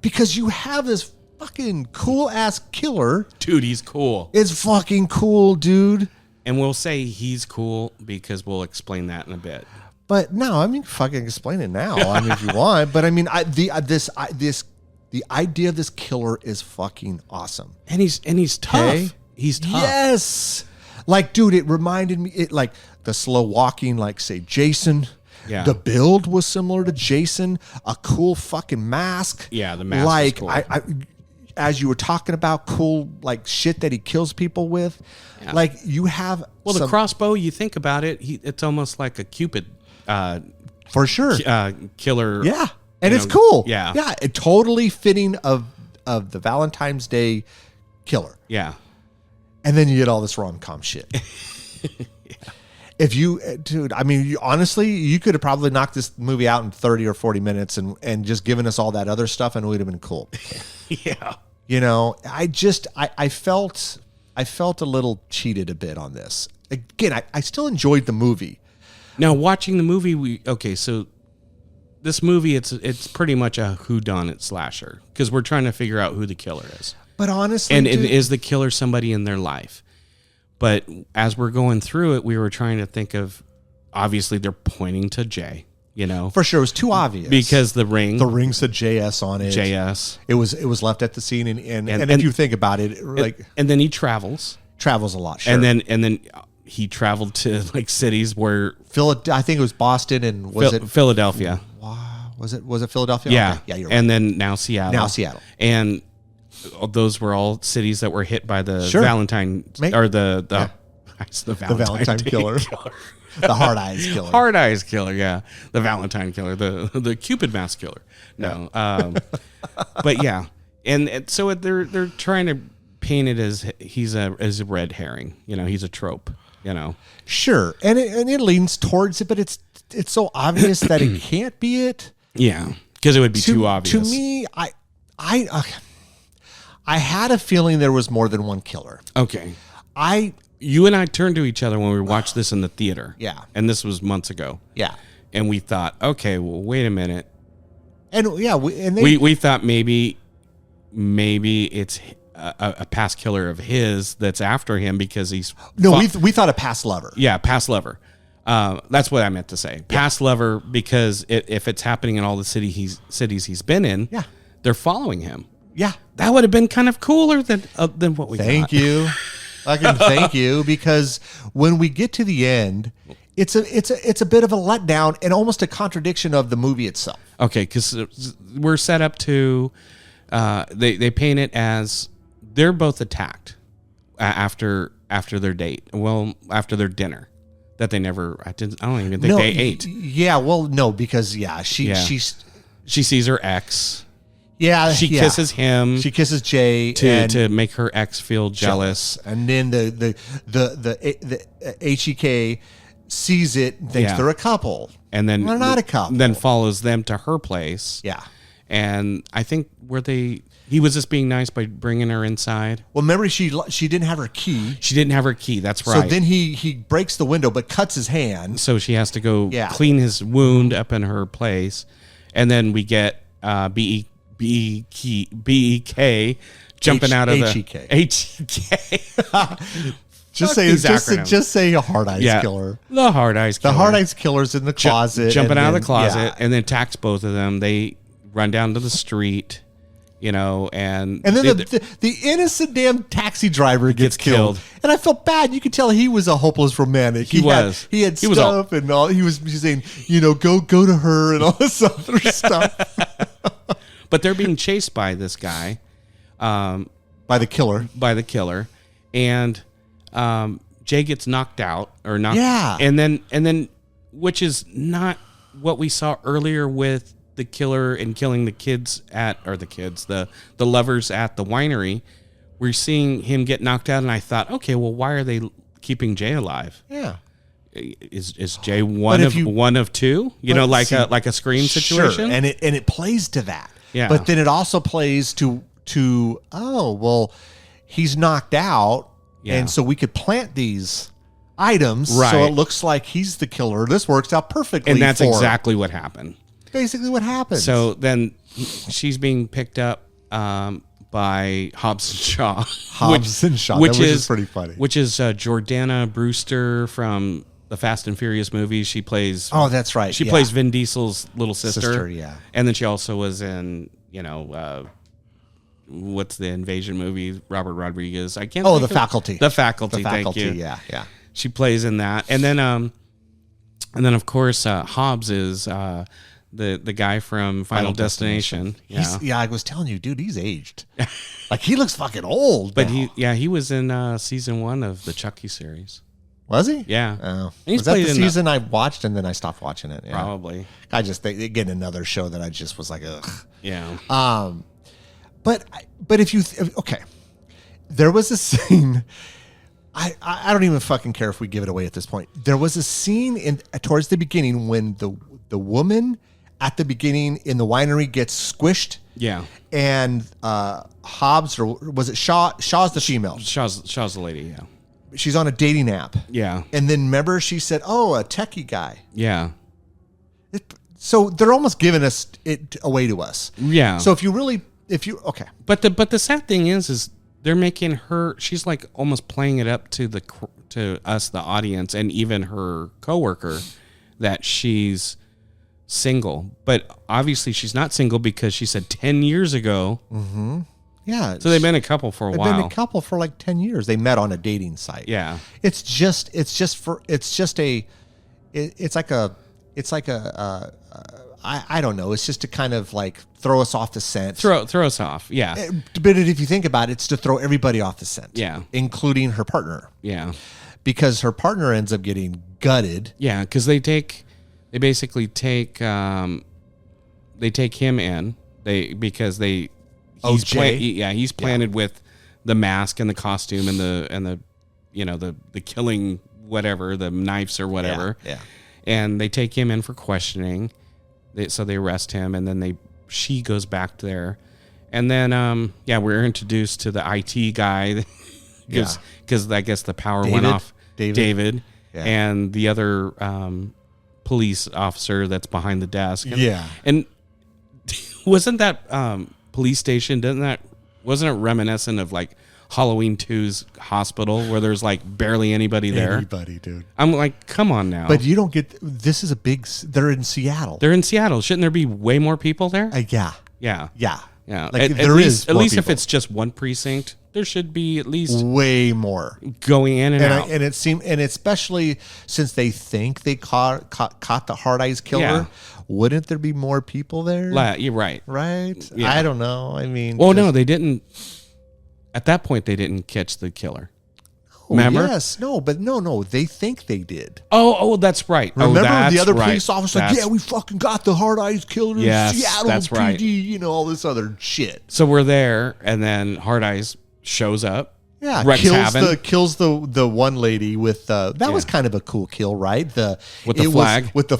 Speaker 2: because you have this fucking cool ass killer.
Speaker 3: Dude, he's cool.
Speaker 2: It's fucking cool, dude.
Speaker 3: And we'll say he's cool because we'll explain that in a bit.
Speaker 2: But no, I mean, fucking explain it now. I mean, if you want. But I mean, the idea of this killer is fucking awesome.
Speaker 3: And he's tough.
Speaker 2: Okay.
Speaker 3: He's tough.
Speaker 2: Yes, like, dude, it reminded me. Like the slow walking, like say Jason.
Speaker 3: Yeah.
Speaker 2: The build was similar to Jason. A cool fucking mask.
Speaker 3: Yeah, the mask was
Speaker 2: Like
Speaker 3: cool.
Speaker 2: I as you were talking about cool like shit that he kills people with.
Speaker 3: Yeah.
Speaker 2: Like you have
Speaker 3: Well, the crossbow, you think about it, it's almost like a Cupid
Speaker 2: for sure.
Speaker 3: killer.
Speaker 2: Yeah, and
Speaker 3: you
Speaker 2: it's
Speaker 3: know,
Speaker 2: cool.
Speaker 3: yeah.
Speaker 2: yeah, it totally fitting of the Valentine's Day killer.
Speaker 3: Yeah.
Speaker 2: And then you get all this rom-com shit. If you, dude, I mean, honestly, you could have probably knocked this movie out in 30 or 40 minutes and just given us all that other stuff and it would have been cool.
Speaker 3: Yeah.
Speaker 2: You know, I felt a little cheated a bit on this. Again, I still enjoyed the movie.
Speaker 3: Now, watching the movie, so this movie, it's pretty much a whodunit slasher because we're trying to figure out who the killer is.
Speaker 2: But honestly,
Speaker 3: And
Speaker 2: dude,
Speaker 3: is the killer somebody in their life? But as we're going through it, we were trying to think of, obviously they're pointing to Jay, you know,
Speaker 2: for sure, it was too obvious.
Speaker 3: because the ring
Speaker 2: said JS on it.
Speaker 3: JS,
Speaker 2: It was left at the scene, and if you think about it, like
Speaker 3: and then he travels,
Speaker 2: travels a lot. Sure.
Speaker 3: and then he traveled to like cities where
Speaker 2: I think it was Boston, and was it
Speaker 3: Philadelphia?
Speaker 2: was it Philadelphia?
Speaker 3: Yeah,
Speaker 2: Okay. Yeah, you're right.
Speaker 3: And then now Seattle. And those were all cities that were hit by the
Speaker 2: Sure.
Speaker 3: Valentine or the
Speaker 2: Valentine killer. The hard eyes killer.
Speaker 3: Hard eyes killer, yeah. The Valentine killer, the Cupid mask killer. No, but yeah, and so they're trying to paint it as he's a red herring. You know, he's a trope. You know,
Speaker 2: Sure, and it leans towards it, but it's so obvious that it can't be it.
Speaker 3: yeah, because it would be too obvious
Speaker 2: to me. I had a feeling there was more than one killer.
Speaker 3: Okay,
Speaker 2: I
Speaker 3: you and I turned to each other when we watched this in the theater.
Speaker 2: Yeah.
Speaker 3: and this was months ago.
Speaker 2: yeah,
Speaker 3: And we thought, okay, well, wait a minute.
Speaker 2: and yeah,
Speaker 3: We thought maybe it's a past killer of his that's after him because he's
Speaker 2: we thought a past lover.
Speaker 3: past lover. That's what I meant to say. Past lover because if it's happening in all the cities he's been in,
Speaker 2: Yeah.
Speaker 3: they're following him.
Speaker 2: Yeah,
Speaker 3: That would have been kind of cooler than what we
Speaker 2: thank
Speaker 3: got.
Speaker 2: you. Fucking thank you, because when we get to the end, it's a bit of a letdown and almost a contradiction of the movie itself.
Speaker 3: Okay, because we're set up to they paint it as they're both attacked after their date. Well, after their dinner that they never. I don't even think they ate.
Speaker 2: Yeah, well, no, because she
Speaker 3: sees her ex. She
Speaker 2: yeah.
Speaker 3: kisses him.
Speaker 2: She kisses Jay
Speaker 3: to make her ex feel jealous.
Speaker 2: and then the HEK sees it and thinks
Speaker 3: Yeah.
Speaker 2: they're a couple,
Speaker 3: And then
Speaker 2: they're not a couple.
Speaker 3: Then follows them to her place.
Speaker 2: Yeah.
Speaker 3: And I think he was just being nice by bringing her inside.
Speaker 2: Well, remember she didn't have her key,
Speaker 3: She didn't have her key. That's right.
Speaker 2: so then he breaks the window but cuts his hand.
Speaker 3: So she has to go
Speaker 2: Yeah.
Speaker 3: clean his wound up in her place. And then we get BEK jumping out of the
Speaker 2: HEK.
Speaker 3: HEK.
Speaker 2: Just
Speaker 3: Fuck these
Speaker 2: say
Speaker 3: acronyms.
Speaker 2: just say a hard eyes killer.
Speaker 3: The hard eyes killer.
Speaker 2: The hard eyes killer's in the closet,
Speaker 3: Jumping
Speaker 2: and
Speaker 3: out of
Speaker 2: then-
Speaker 3: the closet
Speaker 2: yeah.
Speaker 3: and then attacks both of them. They run down to the street, and
Speaker 2: And then the innocent damn taxi driver gets killed. And I felt bad. You could tell he was a hopeless romantic. He had stuff and all. He was saying, go to her and all this other stuff.
Speaker 3: But they're being chased by this guy,
Speaker 2: By the killer.
Speaker 3: And Jay gets knocked out
Speaker 2: Yeah.
Speaker 3: and then which is not what we saw earlier with the killer and killing the lovers at the winery, we're seeing him get knocked out, and I thought, okay, well, why are they keeping Jay alive?
Speaker 2: Yeah.
Speaker 3: Is Jay one of two? Like a Scream situation?
Speaker 2: Sure. And it plays to that.
Speaker 3: Yeah.
Speaker 2: But then it also plays to he's knocked out, and so we could plant these items so it looks like he's the killer. This works out perfectly.
Speaker 3: And that's exactly what happened.
Speaker 2: Basically what happened.
Speaker 3: So then she's being picked up by Hobbs and Shaw.
Speaker 2: Which is pretty funny.
Speaker 3: Which is Jordana Brewster from the Fast and Furious movies. She plays...
Speaker 2: Oh, that's right.
Speaker 3: She plays Vin Diesel's little sister.
Speaker 2: Yeah.
Speaker 3: And then she also was in, what's the invasion movie? Robert Rodriguez. I can't.
Speaker 2: The Faculty.
Speaker 3: The Faculty. Thank you.
Speaker 2: Yeah.
Speaker 3: She plays in that, and then of course Hobbs is the guy from Final Destination. Yeah.
Speaker 2: I was telling you, dude, he's aged. Like he looks fucking old.
Speaker 3: But
Speaker 2: now.
Speaker 3: he was in season 1 of the Chucky series.
Speaker 2: Was he?
Speaker 3: Yeah.
Speaker 2: Oh.
Speaker 3: He's
Speaker 2: Was that the
Speaker 3: played in
Speaker 2: season I watched and then I stopped watching it? Yeah.
Speaker 3: Probably.
Speaker 2: Again, another show that I just was like, ugh.
Speaker 3: Yeah.
Speaker 2: But if you okay, there was a scene. I don't even fucking care if we give it away at this point. There was a scene towards the beginning when the woman at the beginning in the winery gets squished.
Speaker 3: Yeah.
Speaker 2: And Hobbs, or was it Shaw? Shaw's the female.
Speaker 3: Shaw's the lady. Yeah.
Speaker 2: She's on a dating app.
Speaker 3: Yeah.
Speaker 2: And then remember she said, "Oh, a techie guy."
Speaker 3: Yeah.
Speaker 2: So they're almost giving us it away to us.
Speaker 3: Yeah.
Speaker 2: So if you okay.
Speaker 3: But the sad thing is they're making her. She's like almost playing it up to us, the audience, and even her coworker, that she's single. But obviously she's not single because she said 10 years ago.
Speaker 2: Mm-hmm. Yeah.
Speaker 3: So they've been a couple for a while.
Speaker 2: They've been a couple for like 10 years. They met on a dating site.
Speaker 3: Yeah.
Speaker 2: It's like I don't know. It's just to kind of like throw us off the scent.
Speaker 3: Throw us off. Yeah.
Speaker 2: But if you think about it, it's to throw everybody off the scent.
Speaker 3: Yeah.
Speaker 2: Including her partner.
Speaker 3: Yeah.
Speaker 2: Because her partner ends up getting gutted.
Speaker 3: Yeah. Because they basically take him in. He's planted with the mask and the costume and the killing, whatever, the knives or whatever.
Speaker 2: Yeah.
Speaker 3: And they take him in for questioning. So they arrest him, and then she goes back there. And then we're introduced to the IT guy because I guess the power went off. David. Yeah. And the other police officer that's behind the desk. And wasn't that police station, wasn't it reminiscent of like Halloween 2's hospital where there's like barely anybody there?
Speaker 2: Anybody, dude.
Speaker 3: I'm like, come on now.
Speaker 2: But you don't get, this is they're in Seattle.
Speaker 3: Shouldn't there be way more people there?
Speaker 2: Yeah.
Speaker 3: Like at least if it's just one precinct, there should be at least
Speaker 2: way more
Speaker 3: going in and out.
Speaker 2: And it seemed, and especially since they think they caught the Hard Eyes killer.
Speaker 3: Yeah.
Speaker 2: Wouldn't there be more people there?
Speaker 3: You're right.
Speaker 2: Right?
Speaker 3: Yeah.
Speaker 2: I don't know. I mean,
Speaker 3: well, no, they didn't. At that point, they didn't catch the killer. Remember?
Speaker 2: Yes. No, but no. They think they did.
Speaker 3: Oh, that's right.
Speaker 2: Remember
Speaker 3: that's
Speaker 2: the other
Speaker 3: right.
Speaker 2: police officer? Like, yeah, we fucking got the Hard Eyes killer in Seattle
Speaker 3: that's
Speaker 2: PD.
Speaker 3: right.
Speaker 2: All this other shit.
Speaker 3: So we're there, and then Hard Eyes shows up.
Speaker 2: Yeah,
Speaker 3: wrecks
Speaker 2: kills the one lady with that was kind of a cool kill, right?
Speaker 3: With the flag,
Speaker 2: with the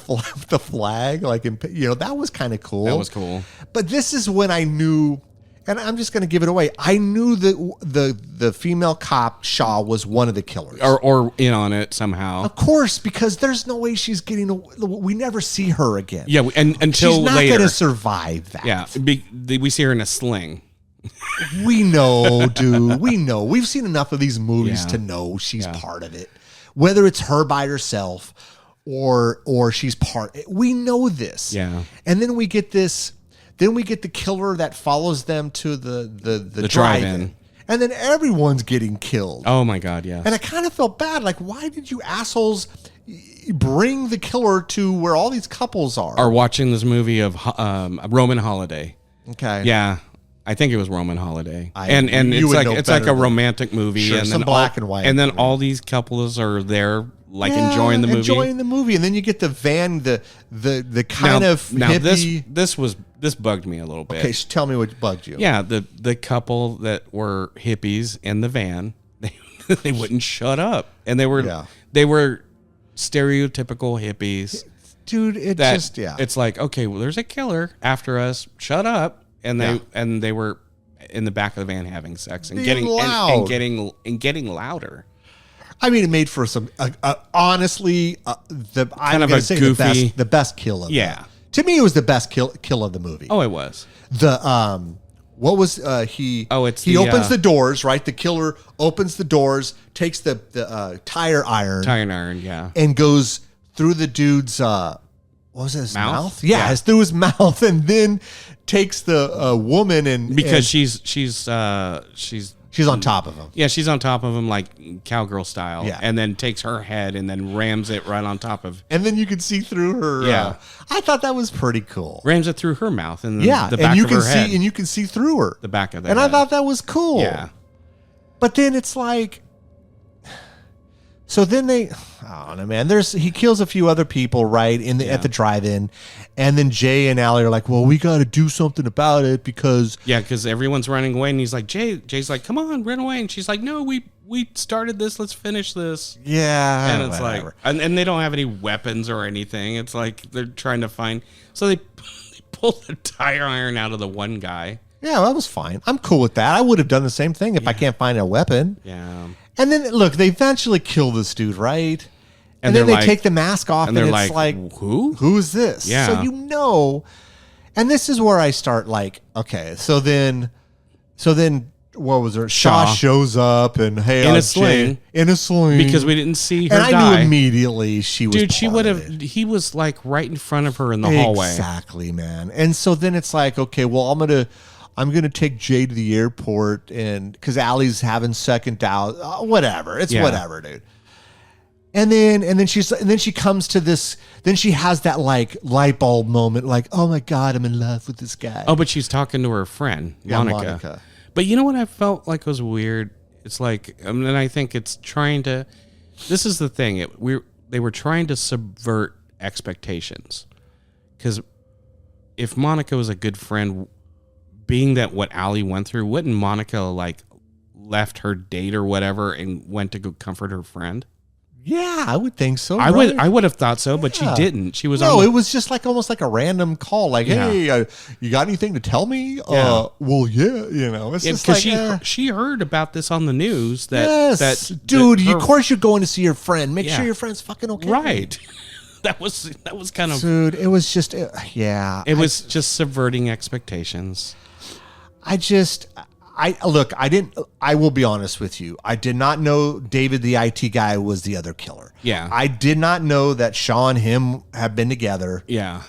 Speaker 2: flag, like that was kind of cool.
Speaker 3: That was cool.
Speaker 2: But this is when I knew, and I'm just going to give it away. I knew that the female cop Shaw was one of the killers,
Speaker 3: or in on it somehow.
Speaker 2: Of course, because there's no way she's getting. We never see her again.
Speaker 3: Yeah, and until
Speaker 2: she's not
Speaker 3: later,
Speaker 2: going to survive that.
Speaker 3: Yeah, we see her in a sling.
Speaker 2: We know, dude. We know. We've seen enough of these movies to know she's part of it. Whether it's her by herself or she's part. We know this.
Speaker 3: Yeah.
Speaker 2: And then we get this. Then we get the killer that follows them to the drive-in. And then everyone's getting killed.
Speaker 3: Oh my God, yeah.
Speaker 2: And I kind of felt bad. Like, why did you assholes bring the killer to where all these couples are?
Speaker 3: Watching this movie of Roman Holiday.
Speaker 2: Okay.
Speaker 3: Yeah. I think it was Roman Holiday,
Speaker 2: I-
Speaker 3: and
Speaker 2: you would know
Speaker 3: it's like
Speaker 2: better
Speaker 3: a
Speaker 2: than-
Speaker 3: romantic movie,
Speaker 2: Sure,
Speaker 3: and
Speaker 2: some
Speaker 3: then
Speaker 2: black and white
Speaker 3: and then
Speaker 2: movie.
Speaker 3: all these couples are there, like
Speaker 2: Yeah,
Speaker 3: enjoying the movie.
Speaker 2: enjoying the movie, and then you get the van, the kind of hippie.
Speaker 3: This bugged me a little bit.
Speaker 2: Okay, tell me what bugged you.
Speaker 3: Yeah, the couple that were hippies in the van, they wouldn't shut up, and they were stereotypical hippies.
Speaker 2: Dude,
Speaker 3: It's like, okay, well, there's a killer after us. Shut up, and they were in the back of the van having sex and
Speaker 2: Being
Speaker 3: getting
Speaker 2: loud.
Speaker 3: and getting louder.
Speaker 2: I mean, it made for some honestly I'm
Speaker 3: Kind of
Speaker 2: gonna
Speaker 3: a
Speaker 2: say
Speaker 3: goofy-
Speaker 2: the best kill of
Speaker 3: Yeah.
Speaker 2: To me, it was the best kill of the movie.
Speaker 3: Oh, it was.
Speaker 2: The what was he?
Speaker 3: Oh, it's
Speaker 2: he
Speaker 3: the,
Speaker 2: opens the doors, right? The killer opens the doors, takes the tire iron,
Speaker 3: Yeah.
Speaker 2: and goes through the dude's what was it, his
Speaker 3: Mouth?
Speaker 2: mouth? Yeah,
Speaker 3: Yeah.
Speaker 2: it's through his mouth, and then takes the woman and
Speaker 3: Because
Speaker 2: and
Speaker 3: she's
Speaker 2: on top of him.
Speaker 3: yeah, she's on top of him like cowgirl style.
Speaker 2: Yeah.
Speaker 3: And then takes her head and then rams it right on top of
Speaker 2: And then you can see through her.
Speaker 3: Yeah.
Speaker 2: I thought that was pretty cool.
Speaker 3: rams it through her mouth and then
Speaker 2: Yeah,
Speaker 3: the back
Speaker 2: and you
Speaker 3: of
Speaker 2: can
Speaker 3: her head.
Speaker 2: see and you can see through her.
Speaker 3: The back of the
Speaker 2: And
Speaker 3: head.
Speaker 2: I thought that was cool.
Speaker 3: Yeah.
Speaker 2: But then it's like, so then I don't know, man. He kills a few other people, right, at the drive-in, and then Jay and Allie are like, well, we got to do something about it because
Speaker 3: because everyone's running away, and he's like, Jay's like, come on, run away, and she's like, no, we started this, let's finish this.
Speaker 2: yeah,
Speaker 3: And it's
Speaker 2: whatever.
Speaker 3: like, and they don't have any weapons or anything. It's like they're trying to find, so they pull the tire iron out of the one guy.
Speaker 2: Yeah, that was fine. I'm cool with that. I would have done the same thing if I can't find a weapon.
Speaker 3: Yeah.
Speaker 2: And then look, they eventually kill this dude, right? And
Speaker 3: they're
Speaker 2: then they
Speaker 3: like-
Speaker 2: take the mask off,
Speaker 3: and
Speaker 2: and,
Speaker 3: they're
Speaker 2: it's
Speaker 3: like,
Speaker 2: like,
Speaker 3: who?
Speaker 2: Who's this?
Speaker 3: Yeah.
Speaker 2: So you know, and this is where I start like, okay, so then what was her? Shaw shows up and hey,
Speaker 3: In a
Speaker 2: Jay-
Speaker 3: sling.
Speaker 2: in a sling,
Speaker 3: Because we didn't see her
Speaker 2: and I
Speaker 3: die.
Speaker 2: knew immediately she was.
Speaker 3: Dude, she
Speaker 2: part
Speaker 3: would
Speaker 2: of
Speaker 3: have.
Speaker 2: it.
Speaker 3: He was like right in front of her in the hallway.
Speaker 2: Exactly, man. And so then it's like, okay, well, I'm gonna take Jay to the airport, and because Allie's having second doubt, whatever. It's
Speaker 3: Yeah.
Speaker 2: whatever, dude. And then she comes to this. Then she has that like light bulb moment, like, oh my god, I'm in love with this guy.
Speaker 3: Oh, but she's talking to her friend,
Speaker 2: Yeah,
Speaker 3: Monica. But you know what I felt like was weird? It's like, and I think it's trying to. This is the thing. They were trying to subvert expectations, because if Monica was a good friend, being that what Allie went through, wouldn't Monica like left her date or whatever and went to go comfort her friend?
Speaker 2: Yeah, I would think so.
Speaker 3: I
Speaker 2: right?
Speaker 3: would have thought so, but
Speaker 2: Yeah.
Speaker 3: she didn't. She was
Speaker 2: No, it was just like almost like a random call, like,
Speaker 3: Yeah.
Speaker 2: hey, you got anything to tell me?
Speaker 3: Yeah.
Speaker 2: Well, yeah, it's just
Speaker 3: because
Speaker 2: like
Speaker 3: she heard about this on the news that
Speaker 2: yes,
Speaker 3: that
Speaker 2: dude.
Speaker 3: that her-
Speaker 2: Of course, you're going to see your friend. Make
Speaker 3: Yeah.
Speaker 2: sure your friend's fucking okay.
Speaker 3: right. that was kind of
Speaker 2: Dude, it was just, yeah.
Speaker 3: it was just subverting expectations.
Speaker 2: Look, I will be honest with you. I did not know David, the IT guy, was the other killer.
Speaker 3: Yeah.
Speaker 2: I did not know that Shaw and him have been together.
Speaker 3: Yeah.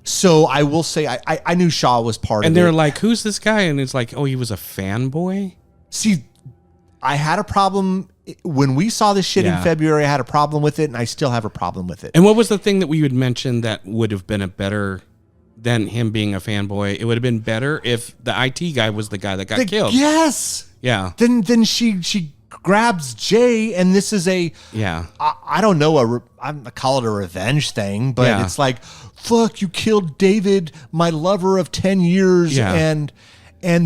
Speaker 2: So I will say, I knew Shaw was part
Speaker 3: And
Speaker 2: of it.
Speaker 3: they're like, "Who's this guy?" And it's like, "Oh, he was a fanboy."
Speaker 2: See, I had a problem when we saw this shit in
Speaker 3: Yeah.
Speaker 2: February. I had a problem with it, and I still have a problem with it.
Speaker 3: And what was the thing that we would mention that would have been a better than him being a fanboy? It would have been better if the IT guy was the guy that got killed.
Speaker 2: Yes.
Speaker 3: Yeah.
Speaker 2: Then she grabs Jay, and this is a
Speaker 3: Yeah.
Speaker 2: I don't know I'm gonna call it a revenge thing, but
Speaker 3: Yeah.
Speaker 2: it's like, fuck, you killed David, my lover of 10 years,
Speaker 3: Yeah.
Speaker 2: and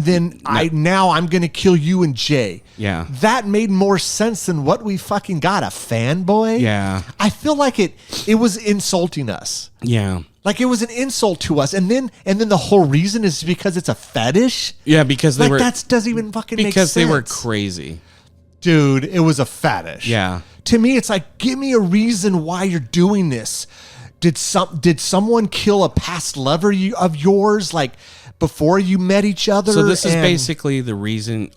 Speaker 2: then I'm gonna kill you and Jay.
Speaker 3: Yeah.
Speaker 2: That made more sense than what we fucking got, a fanboy.
Speaker 3: Yeah.
Speaker 2: I feel like it was insulting us.
Speaker 3: Yeah.
Speaker 2: Like it was an insult to us, and then the whole reason is because it's a fetish.
Speaker 3: Yeah, because they
Speaker 2: Like
Speaker 3: were
Speaker 2: that doesn't even fucking make sense.
Speaker 3: because they were crazy.
Speaker 2: Dude, it was a fetish.
Speaker 3: Yeah.
Speaker 2: To me, it's like, give me a reason why you're doing this. Did someone kill a past lover of yours, like before you met each other?
Speaker 3: So this is
Speaker 2: And-
Speaker 3: basically the reason.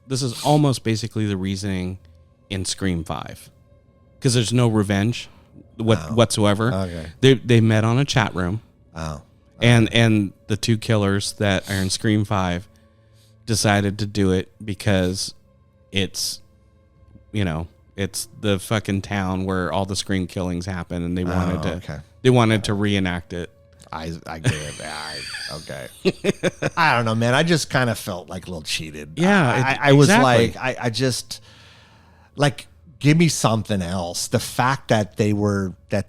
Speaker 3: This is almost basically the reasoning in Scream 5, because there's no revenge whatsoever.
Speaker 2: Okay.
Speaker 3: They met on a chat room.
Speaker 2: Oh.
Speaker 3: And the two killers that are in Scream 5 decided to do it because it's the fucking town where all the Scream killings happen, and they wanted to reenact it.
Speaker 2: I get it. Okay. I don't know, man. I just kind of felt like a little cheated.
Speaker 3: Yeah,
Speaker 2: I was
Speaker 3: exactly.
Speaker 2: like, I just like, give me something else. The fact that they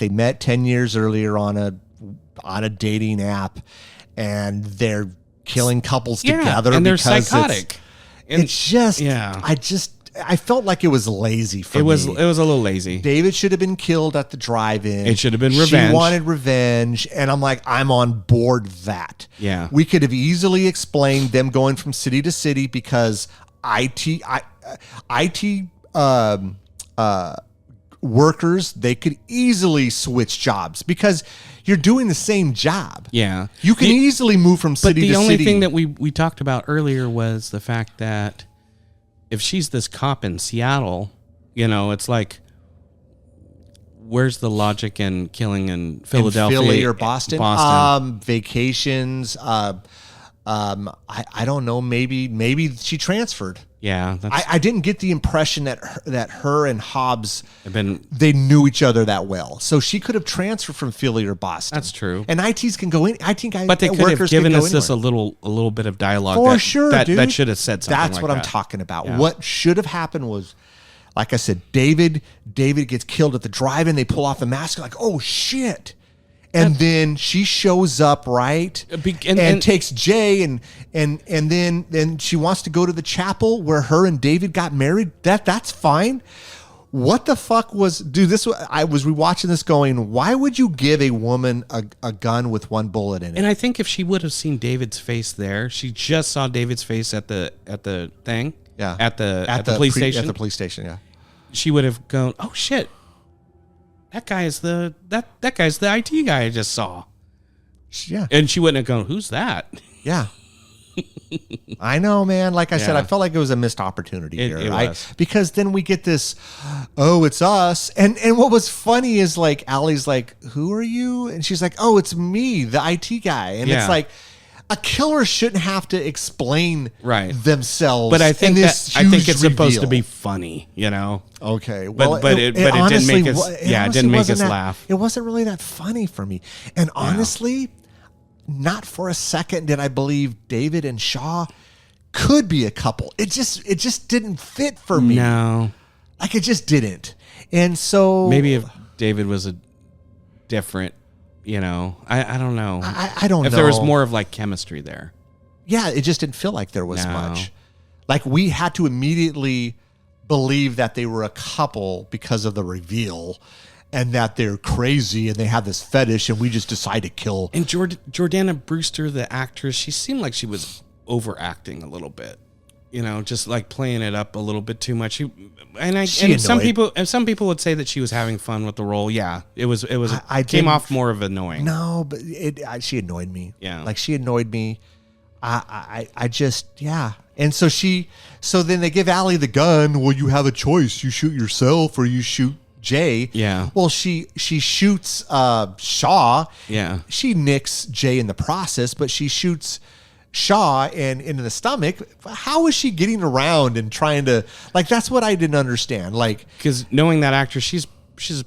Speaker 2: met 10 years earlier on a dating app, and they're killing couples together
Speaker 3: and they're
Speaker 2: because
Speaker 3: psychotic.
Speaker 2: It's just,
Speaker 3: yeah.
Speaker 2: I felt like it was lazy for me.
Speaker 3: It was a little lazy.
Speaker 2: David should have been killed at the drive-in.
Speaker 3: It should have been revenge.
Speaker 2: She wanted revenge, and I'm like, I'm on board that.
Speaker 3: Yeah.
Speaker 2: We could have easily explained them going from city to city because IT workers, they could easily switch jobs because you're doing the same job.
Speaker 3: Yeah.
Speaker 2: You can easily move from city to city.
Speaker 3: But the only thing that we talked about earlier was the fact that if she's this cop in Seattle, it's like, where's the logic in killing in Philadelphia,
Speaker 2: in Philly or Boston? Vacations. I don't know. Maybe she transferred.
Speaker 3: Yeah,
Speaker 2: I didn't get the impression that her and Hobbs
Speaker 3: they
Speaker 2: knew each other that well. So she could have transferred from Philly or Boston.
Speaker 3: That's true.
Speaker 2: And ITs can go in. IT guys,
Speaker 3: but they could have given us this a little bit of dialogue
Speaker 2: for sure, dude.
Speaker 3: That should have said something.
Speaker 2: That's
Speaker 3: like
Speaker 2: what
Speaker 3: that.
Speaker 2: I'm talking about.
Speaker 3: Yeah.
Speaker 2: What should have happened was, like I said, David gets killed at the drive-in. They pull off the mask. Like, oh shit. And then she shows up, right? And takes Jay, and then she wants to go to the chapel where her and David got married. That's fine. What the fuck was, dude? I was rewatching this, going, why would you give a woman a gun with one bullet in it?
Speaker 3: And I think if she would have seen David's face there, she just saw David's face at the thing.
Speaker 2: Yeah.
Speaker 3: At the police station.
Speaker 2: At the police station, yeah.
Speaker 3: She would have gone, oh shit. That guy's the IT guy I just saw.
Speaker 2: Yeah.
Speaker 3: And she wouldn't have gone, who's that?
Speaker 2: Yeah. I know, man. Like I said, I felt like it was a missed opportunity here, right?
Speaker 3: Was.
Speaker 2: Because then we get this, oh, it's us. And what was funny is, like, Allie's like, who are you? And she's like, oh, it's me, the IT guy. And it's like, a killer shouldn't have to explain themselves.
Speaker 3: But I think it's supposed to
Speaker 2: reveal.
Speaker 3: be funny,
Speaker 2: Okay, well,
Speaker 3: but it didn't make us. It didn't make us laugh.
Speaker 2: It wasn't really that funny for me. And honestly, not for a second did I believe David and Shaw could be a couple. It just didn't fit for me.
Speaker 3: No,
Speaker 2: like, it just didn't. And so
Speaker 3: maybe if David was a different. I don't know.
Speaker 2: I don't know.
Speaker 3: If there was more of like chemistry there.
Speaker 2: Yeah, it just didn't feel like there was much. Like, we had to immediately believe that they were a couple because of the reveal, and that they're crazy and they have this fetish, and we just decide to kill.
Speaker 3: And Jordana Brewster, the actress, she seemed like she was overacting a little bit. Just like playing it up a little bit too much. Some people would say that she was having fun with the role. Yeah, it was. I came off more of annoying.
Speaker 2: No, but she annoyed me.
Speaker 3: Yeah,
Speaker 2: like, she annoyed me. I just, yeah. And so then they give Allie the gun. Well, you have a choice. You shoot yourself or you shoot Jay.
Speaker 3: Yeah.
Speaker 2: Well, she shoots Shaw.
Speaker 3: Yeah.
Speaker 2: She nicks Jay in the process, but she shoots Shaw and into the stomach. How is she getting around and trying to, like, that's what I didn't understand. Like,
Speaker 3: because knowing that actress, she's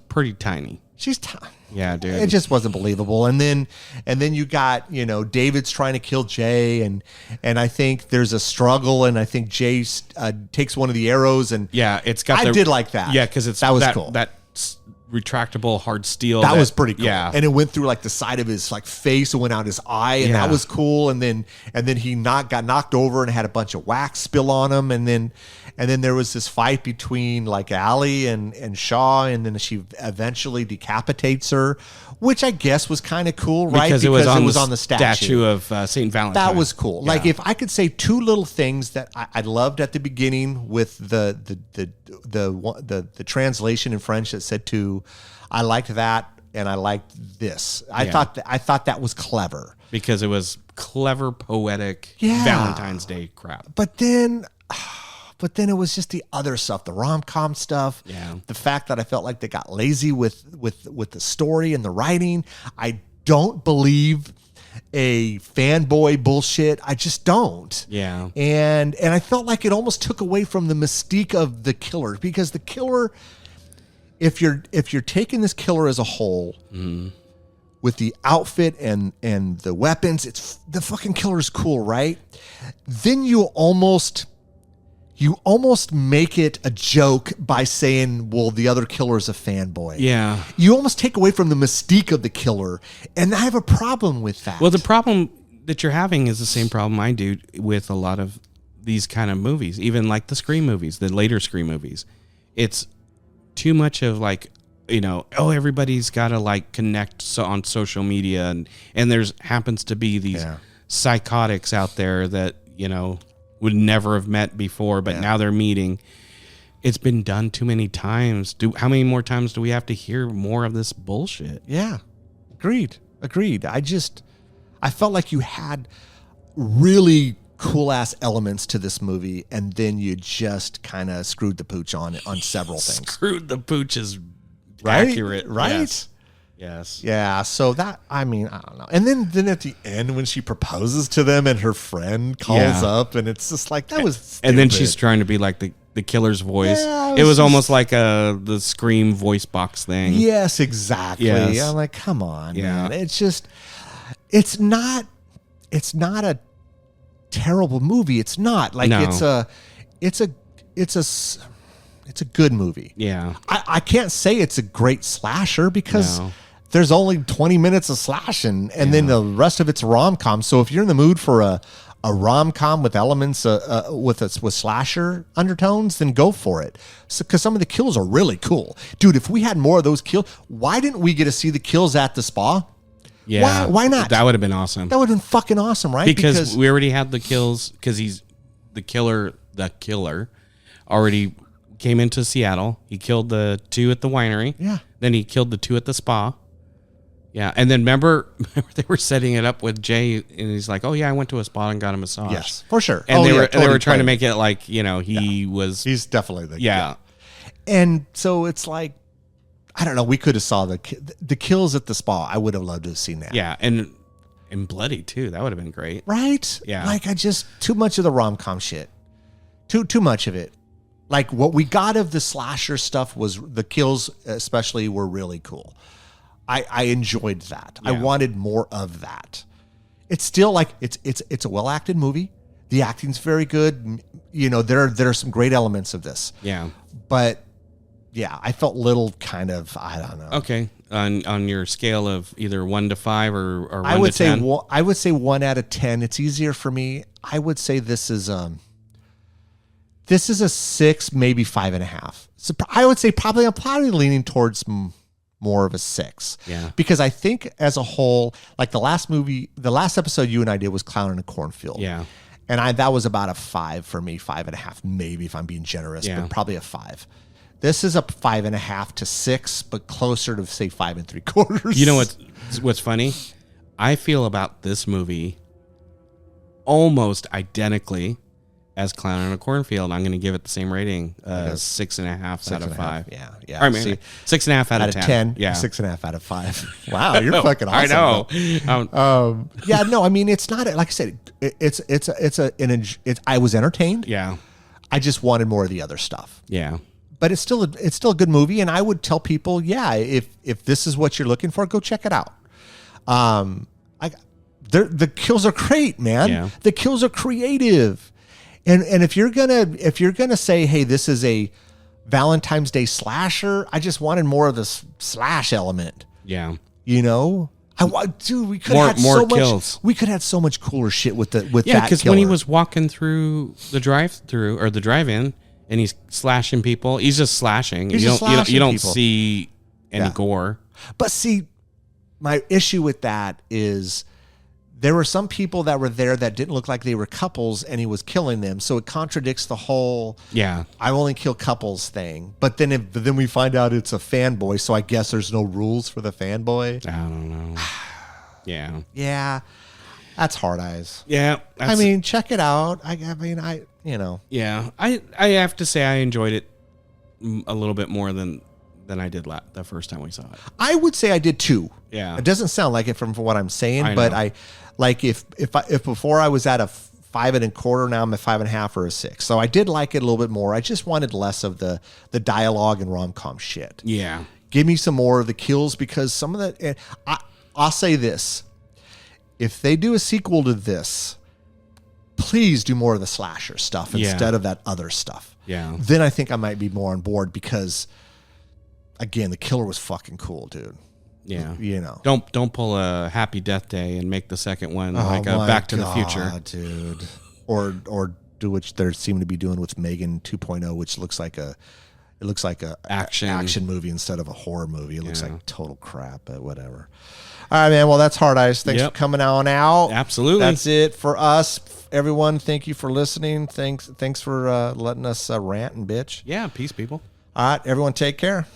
Speaker 3: pretty tiny.
Speaker 2: She's tiny.
Speaker 3: Yeah, dude.
Speaker 2: It just wasn't believable. And then you got, David's trying to kill Jay, and I think there's a struggle, and I think Jay takes one of the arrows, and
Speaker 3: it's got.
Speaker 2: I did like that.
Speaker 3: Yeah, because
Speaker 2: that was cool.
Speaker 3: That retractable hard steel.
Speaker 2: That was pretty cool.
Speaker 3: Yeah,
Speaker 2: and it went through like the side of his like face and went out his eye, and that was cool. And then he got knocked over and had a bunch of wax spill on him, and then there was this fight between like Allie and Shaw, and then she eventually decapitates her, which I guess was kind of cool, right?
Speaker 3: Because it was on the
Speaker 2: statue
Speaker 3: of Saint Valentine.
Speaker 2: That was cool.
Speaker 3: Yeah.
Speaker 2: Like, if I could say two little things that I loved at the beginning with the translation in French that said to, I liked that, and I liked this. I thought that was clever
Speaker 3: because it was clever, poetic Valentine's Day crap.
Speaker 2: But then it was just the other stuff, the rom-com stuff.
Speaker 3: Yeah.
Speaker 2: The fact that I felt like they got lazy with the story and the writing. I don't believe a fanboy bullshit. I just don't.
Speaker 3: Yeah.
Speaker 2: And I felt like it almost took away from the mystique of the killer, because the killer, if you're taking this killer as a whole, with the outfit and the weapons. It's the fucking killer's cool, right? Then you almost make it a joke by saying, well, the other killer is a fanboy.
Speaker 3: Yeah.
Speaker 2: You almost take away from the mystique of the killer, and I have a problem with that.
Speaker 3: Well, the problem that you're having is the same problem I do with a lot of these kind of movies, even like the Scream movies, the later Scream movies. It's too much of like, everybody's got to like connect on social media, and there's happens to be these psychotics out there that, would never have met before, but now they're meeting. It's been done too many times. How many more times do we have to hear more of this bullshit?
Speaker 2: Yeah. Agreed. I felt like you had really cool ass elements to this movie, and then you just kind of screwed the pooch on several things.
Speaker 3: Screwed the pooch is
Speaker 2: right?
Speaker 3: accurate.
Speaker 2: Right?
Speaker 3: Yes.
Speaker 2: Yeah. So that, I don't know. And then at the end, when she proposes to them and her friend calls up, and it's just like, that was stupid.
Speaker 3: And then she's trying to be like the killer's voice.
Speaker 2: Yeah,
Speaker 3: it was almost like the Scream voice box thing.
Speaker 2: Yes, exactly.
Speaker 3: Yes.
Speaker 2: I'm like, come on,
Speaker 3: Yeah.
Speaker 2: man. It's just, it's not a terrible movie. It's not like
Speaker 3: No.
Speaker 2: it's a good movie.
Speaker 3: Yeah.
Speaker 2: I can't say it's a great slasher because
Speaker 3: No.
Speaker 2: there's only 20 minutes of slashing, and then the rest of it's a rom-com. So if you're in the mood for a rom-com with elements with slasher undertones, then go for it. Because some of the kills are really cool, dude. If we had more of those kills, why didn't we get to see the kills at the spa?
Speaker 3: Yeah.
Speaker 2: Why not?
Speaker 3: That would have been awesome.
Speaker 2: That would have been fucking awesome, right?
Speaker 3: Because we already had the kills, because he's the killer already came into Seattle. He killed the 2 at the winery.
Speaker 2: Yeah.
Speaker 3: Then he killed the 2 at the spa. Yeah. And then remember they were setting it up with Jay, and he's like, oh yeah, I went to a spa and got a massage.
Speaker 2: Yes, for sure.
Speaker 3: And they were
Speaker 2: totally
Speaker 3: trying to
Speaker 2: played.
Speaker 3: make it like, he's
Speaker 2: definitely the
Speaker 3: yeah.
Speaker 2: And so it's like, I don't know. We could have saw the kills at the spa. I would have loved to have seen that.
Speaker 3: Yeah. And bloody too. That would have been great.
Speaker 2: Right?
Speaker 3: Yeah.
Speaker 2: Like too much of the rom-com shit. Too much of it. Like what we got of the slasher stuff was the kills, especially, were really cool. I enjoyed that.
Speaker 3: Yeah.
Speaker 2: I wanted more of that. It's still like it's a well acted movie. The acting's very good. There are some great elements of this.
Speaker 3: Yeah.
Speaker 2: But yeah, I felt little kind of, I don't know.
Speaker 3: Okay. On your scale of either 1 to 5 or 1
Speaker 2: I would
Speaker 3: to
Speaker 2: say
Speaker 3: 10?
Speaker 2: I would say 1 out of 10. It's easier for me. I would say this is a 6, maybe 5.5. So I would say I'm probably leaning towards more of a 6.
Speaker 3: Yeah.
Speaker 2: Because I think as a whole, like the last episode you and I did was Clown in a Cornfield.
Speaker 3: Yeah.
Speaker 2: And that was about a 5 for me, 5.5, maybe, if I'm being generous,
Speaker 3: Yeah.
Speaker 2: but probably a 5. This is a 5.5 to 6, but closer to say 5 3/4.
Speaker 3: You know what's funny? I feel about this movie almost identically as Clown in a Cornfield. I'm going to give it the same rating, 6.5 out of 5.
Speaker 2: Yeah.
Speaker 3: I mean,
Speaker 2: See,
Speaker 3: 6.5 out of 10.
Speaker 2: Yeah. 6.5 out of 5. Wow, you're fucking awesome.
Speaker 3: I know.
Speaker 2: Yeah, no, I mean, it's not, like I said, I was entertained.
Speaker 3: Yeah.
Speaker 2: I just wanted more of the other stuff.
Speaker 3: Yeah.
Speaker 2: But it's still a good movie, and I would tell people, if this is what you're looking for, go check it out. The kills are great, man.
Speaker 3: Yeah.
Speaker 2: The kills are creative, and if you're gonna say, hey, this is a Valentine's Day slasher, I just wanted more of this slash element.
Speaker 3: Yeah.
Speaker 2: Dude, we could have had
Speaker 3: more
Speaker 2: so
Speaker 3: kills.
Speaker 2: much. We could have so much cooler shit with that.
Speaker 3: Yeah, because when he was walking through the drive-through or the drive-in, and he's slashing people, he's just slashing.
Speaker 2: He's
Speaker 3: you
Speaker 2: just
Speaker 3: don't you don't, you don't
Speaker 2: slashing people.
Speaker 3: see any gore.
Speaker 2: But see, my issue with that is there were some people that were there that didn't look like they were couples, and he was killing them. So it contradicts the whole I only kill couples thing. But then we find out it's a fanboy, so I guess there's no rules for the fanboy.
Speaker 3: I don't know. Yeah.
Speaker 2: Yeah. That's Hard Eyes.
Speaker 3: Yeah.
Speaker 2: I mean, check it out.
Speaker 3: Yeah. I have to say I enjoyed it a little bit more than I did the first time we saw it.
Speaker 2: I would say I did too.
Speaker 3: Yeah.
Speaker 2: It doesn't sound like it from what I'm saying,
Speaker 3: I
Speaker 2: but
Speaker 3: know.
Speaker 2: I like if before I was at a 5 1/4, now I'm at 5.5 or a 6. So I did like it a little bit more. I just wanted less of the dialogue and rom-com shit.
Speaker 3: Yeah.
Speaker 2: Give me some more of the kills, because some of the I'll say this. If they do a sequel to this, please do more of the slasher stuff instead of that other stuff.
Speaker 3: Yeah.
Speaker 2: Then I think I might be more on board because, again, the killer was fucking cool, dude.
Speaker 3: Yeah.
Speaker 2: You know.
Speaker 3: Don't pull a Happy Death Day and make the second one like a Back to the Future.
Speaker 2: Dude. Or do which they're seeming to be doing with Megan 2.0, which looks like a action movie instead of a horror movie. It looks like total crap, but whatever. All right, man. Well, that's Hard Eyes. Thanks for coming on out.
Speaker 3: Absolutely.
Speaker 2: That's it for us. Everyone, thank you for listening. Thanks for letting us rant and bitch.
Speaker 3: Yeah, peace, people.
Speaker 2: All right, everyone, take care.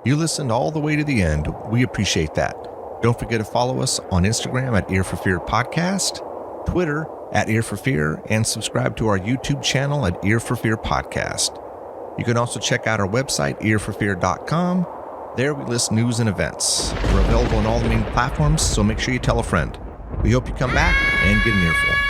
Speaker 2: You listened all the way to the end. We appreciate that. Don't forget to follow us on Instagram at Ear for Fear Podcast, Twitter at Ear for Fear, and subscribe to our YouTube channel at Ear for Fear Podcast. You can also check out our website, earforfear.com. There we list news and events. We're available on all the main platforms, so make sure you tell a friend. We hope you come back and get an earful.